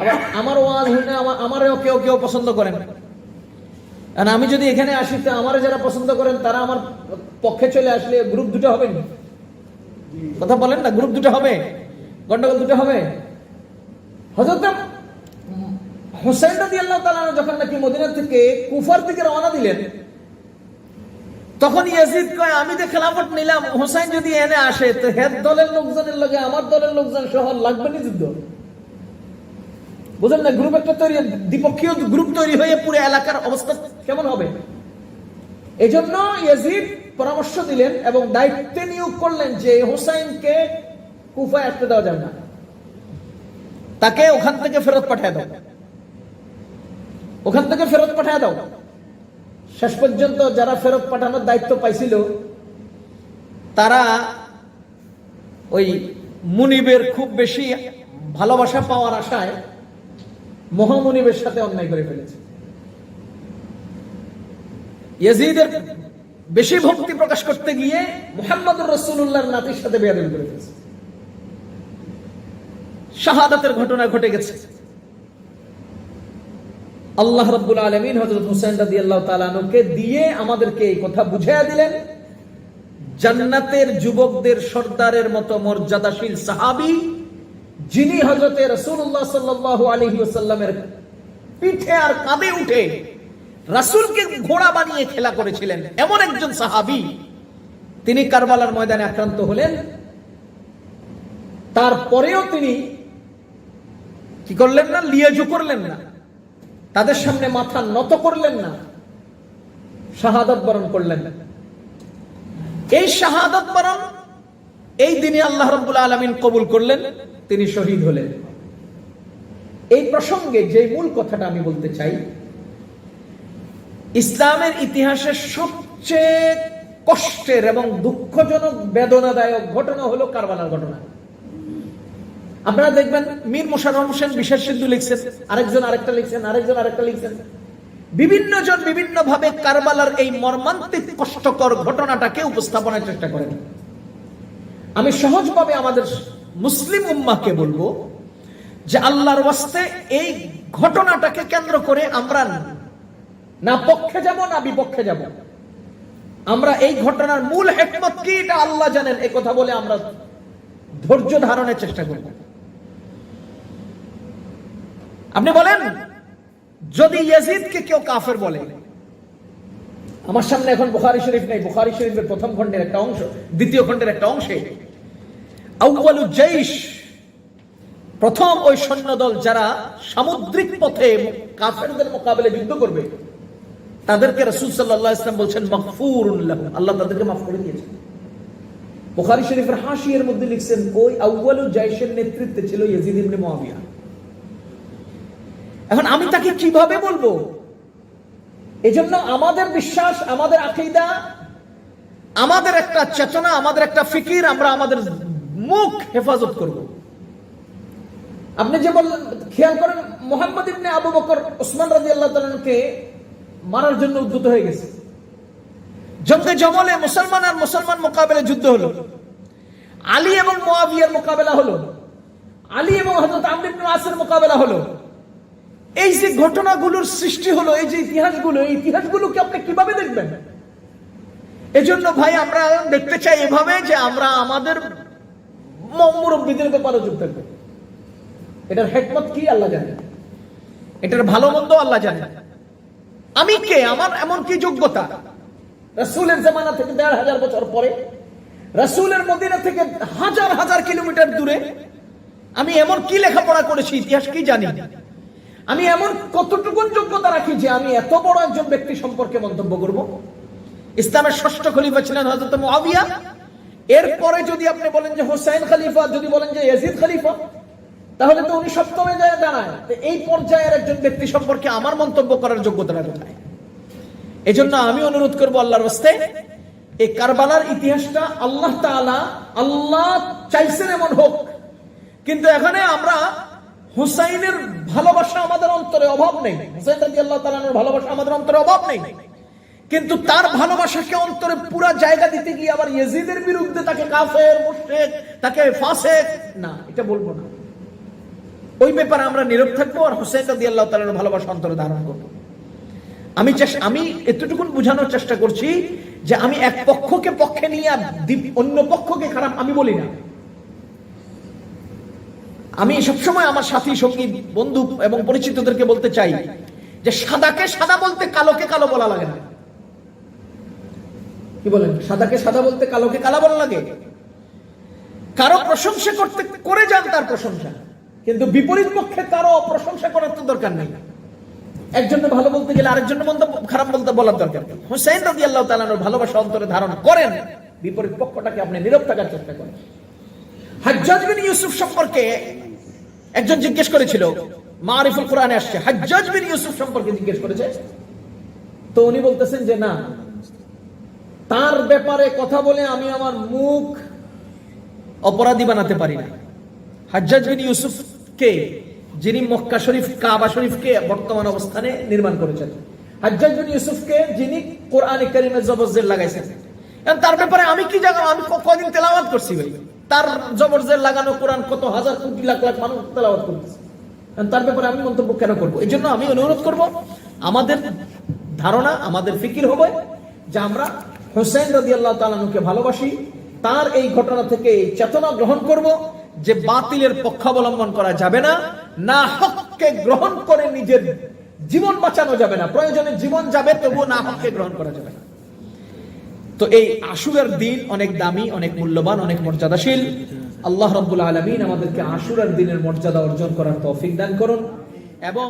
আবার আমার ওয়াজ হইলে আমারও কেউ কেউ পছন্দ করেন। আর আমি যদি এখানে আসি তো আমার যারা পছন্দ করেন তারা আমার পক্ষে চলে আসলে গ্রুপ দুটো হবে না? কথা বলেন না, গ্রুপ দুটো হবে, গন্ডগোল দুটো হবে। হযরত হুসাইন রাদিয়াল্লাহু তাআলা যখন নাকি মদিনা থেকে কুফার দিকে রওনা দিলেন, তখন ইয়াজিদ কয় আমি যে খেলাফত নিলাম, হুসাইন যদি এনে আসে তো হের দলের লোকজনের লগে আমার দলের লোকজন সহ লাগবে না যুদ্ধ। বুঝলেন না? গ্রুপ একটা তৈরি, দ্বিপক্ষীয় গ্রুপ তৈরি হয়ে পুরো এলাকার অবস্থা কেমন হবে? এজন্য ইয়াজিদ পরামর্শ দিলেন এবং দায়িত্বে নিয়োগ করলেন যে হুসাইনকে কুফায় আসতে দেওয়া যাবে না, তাকে ওখান থেকে ফেরত পাঠিয়ে দাও, ওখান থেকে ফেরত পাঠিয়ে দাও। শেষ পর্যন্ত যারা ফেরত পাঠানোর দায়িত্ব পাইছিল তারা ওই মুনিবের খুব বেশি ভালোবাসা পাওয়ার আশায় মহামুনিবের সাথে অন্যায় করে ফেলেছে। ইয়াজিদের বেশি ভক্তি প্রকাশ করতে গিয়ে মুহাম্মদুর রাসূলুল্লাহর নাতির সাথে বেয়াদবি করে ফেলেছে। শাহাদাতের ঘটনা ঘটে গেছে। আল্লাহ রাব্বুল আলামিন হযরত হুসাইন রাদিয়াল্লাহু তাআলা আনহুকে দিয়ে আমাদেরকে এই কথা বুঝাইয়া দিলেন, জান্নাতের যুবকদের সর্দারের মতো মর্যাদাশীল সাহাবী যিনি হযরতে রাসূলুল্লাহ সাল্লাল্লাহু আলাইহি ওয়াসাল্লামের পিঠে আর কাঁধে উঠে রাসূলকে ঘোড়া বানিয়ে খেলা করেছিলেন, এমন একজন সাহাবী তিনি কারবালার ময়দানে আক্রান্ত হলেন। তারপরেও তিনি কি করলেন না? লিয়াজু করলেন না, তাদের সামনে মাথা নত করলেন না, শাহাদাত বরণ করলেন। এই শাহাদাত বরণ এই দিনে আল্লাহ রাব্বুল আলামিন কবুল করলেন, তিনি শহীদ হলেন। এই প্রসঙ্গে যে মূল কথাটা আমি বলতে চাই, ইসলামের ইতিহাসের সবচেয়ে কষ্টের এবং দুঃখজনক বেদনাদায়ক ঘটনা হলো কারবালার ঘটনা। আপনারা দেখবেন মীর মোশাররফ হোসেন বিশেষ সিন্ধু লিখছেন, আরেকজন আরেকটা লিখছেন, আরেকজন আরেকটা লিখছেন, বিভিন্ন জন বিভিন্ন ভাবে কারবালার এই মর্মান্তিক কষ্টকর ঘটনাটাকে উপস্থাপনের চেষ্টা করেন। আমি সহজভাবে আমাদের মুসলিম উম্মাহকে বলবো যে আল্লাহর ওয়াস্তে এই ঘটনাটাকে কেন্দ্র করে আমরা না পক্ষে যাব না বিপক্ষে যাব, আমরা এই ঘটনার মূল হিকমত কি এটা আল্লাহ জানেন, এই কথা বলে আমরা ধৈর্য ধারণের চেষ্টা করব। আপনি বলেন যদি ইয়াজিদকে কেউ কাফের বলে, আমার সামনে এখন বুখারী শরীফ নেই, বুখারী শরীফের প্রথম খণ্ডের একটা অংশ, দ্বিতীয় খণ্ডের একটা অংশে আউয়ালু জাইশ, প্রথম ওই সৈন্যদল যারা সামুদ্রিক পথে কাফেরদের মোকাবেলায় যুদ্ধ করবে, তাদেরকে রাসূল সাল্লাল্লাহু আলাইহি ওয়াসাল্লাম বলছেন মাগফুরুন লাহুম, আল্লাহ তাদেরকে মাফ করে দিয়েছেন। বুখারী শরীফের হাশিয়ার মধ্যে লিখছেন ওই আউয়ালু জাইশের নেতৃত্বে ছিল ইয়াজিদ ইবনে মুআবিয়া। এখন আমি তাকে কিভাবে বলবো? এজন্য আমাদের বিশ্বাস, আমাদের আকীদা, আমাদের একটা চেতনা, আমাদের একটা ফিকির, আমরা আমাদের মুখ হেফাজত করব। আপনি যে বললেন, খেয়াল করেন মুহাম্মদ ইবনে আবু বকর ওসমান রাদিয়াল্লাহু তাআলা কে মারার জন্য উদ্যত হয়ে গেছে। জঙ্গে জমলে মুসলমান আর মুসলমান মোকাবেলায় যুদ্ধ হলো, আলী এবং মুআবিয়ার মোকাবেলা হলো, আলী এবং হযরত আমর ইবনে আসের মোকাবেলা হলো। এই যে ঘটনাগুলোর সৃষ্টি হলো, এই যে ইতিহাসগুলো, এই ইতিহাসগুলোকে আপনি কিভাবে দেখবেন? এজন্য ভাই আমরা দেখতে চাই এভাবে যে আমরা আমাদের মুরব্বীদের ব্যাপারে চুপ থাকবো। এটার হিকমত কি আল্লাহ জানেন, এটার ভালো মন্দ আল্লাহ জানেন। আমি কে, আমার এমন কি যোগ্যতা? রাসূলের জামানা থেকে ১৫০০ বছর পরে, রাসূলের মদিনা থেকে হাজার হাজার কিলোমিটার দূরে আমি এমন কি লেখাপড়া করেছি, ইতিহাস কি জানি, আমি এমন কতটুকু যোগ্যতা রাখি যে আমি এত বড় একজন ব্যক্তি সম্পর্কে মন্তব্য করব? ইসলামের ষষ্ঠ খলিফা ছিলেন হযরত মুআবিয়া। এরপরে যদি আপনি বলেন যে হুসাইন খলিফা, যদি বলেন যে ইয়াজিদ খলিফা, তাহলে তো উনি সপ্তমে যায় দাঁড়ায়। এই পর্যায়ের একজন ব্যক্তি সম্পর্কে আমার মন্তব্য করার যোগ্যতাটা কোথায়? এজন্য আমি অনুরোধ করব আল্লাহর রাস্তায়, এই কারবালার ইতিহাসটা আল্লাহ তাআলা চাইছেন এমন হোক, কিন্তু এখানে আমরা হুসাইনের ভালোবাসা আমাদের অন্তরে অভাব নেই, হুসাইন রাদিয়াল্লাহু তাআলার ভালোবাসা আমাদের অন্তরে অভাব নেই, কিন্তু তার ভালোবাসাকে অন্তরে পুরা জায়গা দিতে গিয়ে আবার ইয়াজিদের বিরুদ্ধে তাকে কাফের, মুশরিক, তাকে ফাসিক, না, এটা বলবো না। ওই ব্যাপারে আমরা নীরব থাকবো আর হুসাইন রাদিয়াল্লাহু তাআলার ভালোবাসা অন্তরে ধারণ করবো। আমি এতটুকুন বোঝানোর চেষ্টা করছি যে আমি এক পক্ষকে পক্ষে নিয়ে অন্য পক্ষকে খারাপ আমি বলি না। আমি সবসময় আমার সাথী সঙ্গী বন্ধু এবং পরিচিতদেরকে বলতে চাই যে সাদাকে সাদা বলতে কালোকে কালো বলা লাগে না। কি বলেন? সাদাকে সাদা বলতে কালোকে কালো বলা লাগে। কারো প্রশংসা করতে করে যান তার প্রশংসা, কিন্তু বিপরীত পক্ষে কারো প্রশংসা করার তো দরকার নেই। একজনকে ভালো বলতে গেলে আরেকজনের মন্দ খারাপ বলতে বলার দরকার নেই। হুসাইন রাদিয়াল্লাহু তাআলা আনহুর ভালোবাসা অন্তরে ধারণ করেন, বিপরীত পক্ষটাকে আপনি নীরব থাকার চেষ্টা করেন। হাজ্জাজ বিন ইউসুফ সম্পর্কে একজন জিজ্ঞেস করেছিল, মারিফুল কোরআনে আসছে, হাজ্জাজ বিন ইউসুফ সম্পর্কে জিজ্ঞেস করেছে, তো উনি বলতেছেন যে না, তার ব্যাপারে কথা বলে আমি আমার মুখ অপরাধী বানাতে পারি না। হাজ্জাজ বিন ইউসুফ কে? যিনি মক্কা শরীফ, কাবা শরীফকে বর্তমান অবস্থানে নির্মাণ করেছেন। হাজ্জাজ বিন ইউসুফকে যিনি কোরআনে কারীমে জবরজের লাগাইছেন। এখন তার ব্যাপারে আমি কি জানি? আমি কদিন তেলাওয়াত করছি ভাই, তার জবরজের লাগানো কোরআন কত হাজার কোটি লাখ লাখ মানুষ তেলাওয়াত করতেছে। তার ব্যাপারে আমি মন্তব্য কেন করব? এই জন্য আমি অনুরোধ করব, আমাদের ধারণা, আমাদের ফিকির হবে যে আমরা হুসাইন রাদিয়াল্লাহু তাআলা আনহুকে ভালোবাসি, তার এই ঘটনা থেকে চেতনা গ্রহণ করব যে বাতিলের পক্ষাবলম্বন করা যাবে না, না হককে গ্রহণ করে নিজের জীবন বাঁচানো যাবে না, প্রয়োজনে জীবন যাবে তবুও না হককে গ্রহণ করা যাবে না। তো এই আশুরার দিন অনেক দামি, অনেক মূল্যবান, অনেক মর্যাদাশীল। আল্লাহ রাব্বুল আলামিন আমাদেরকে আশুরার দিনের মর্যাদা অর্জন করার তৌফিক দান করুন এবং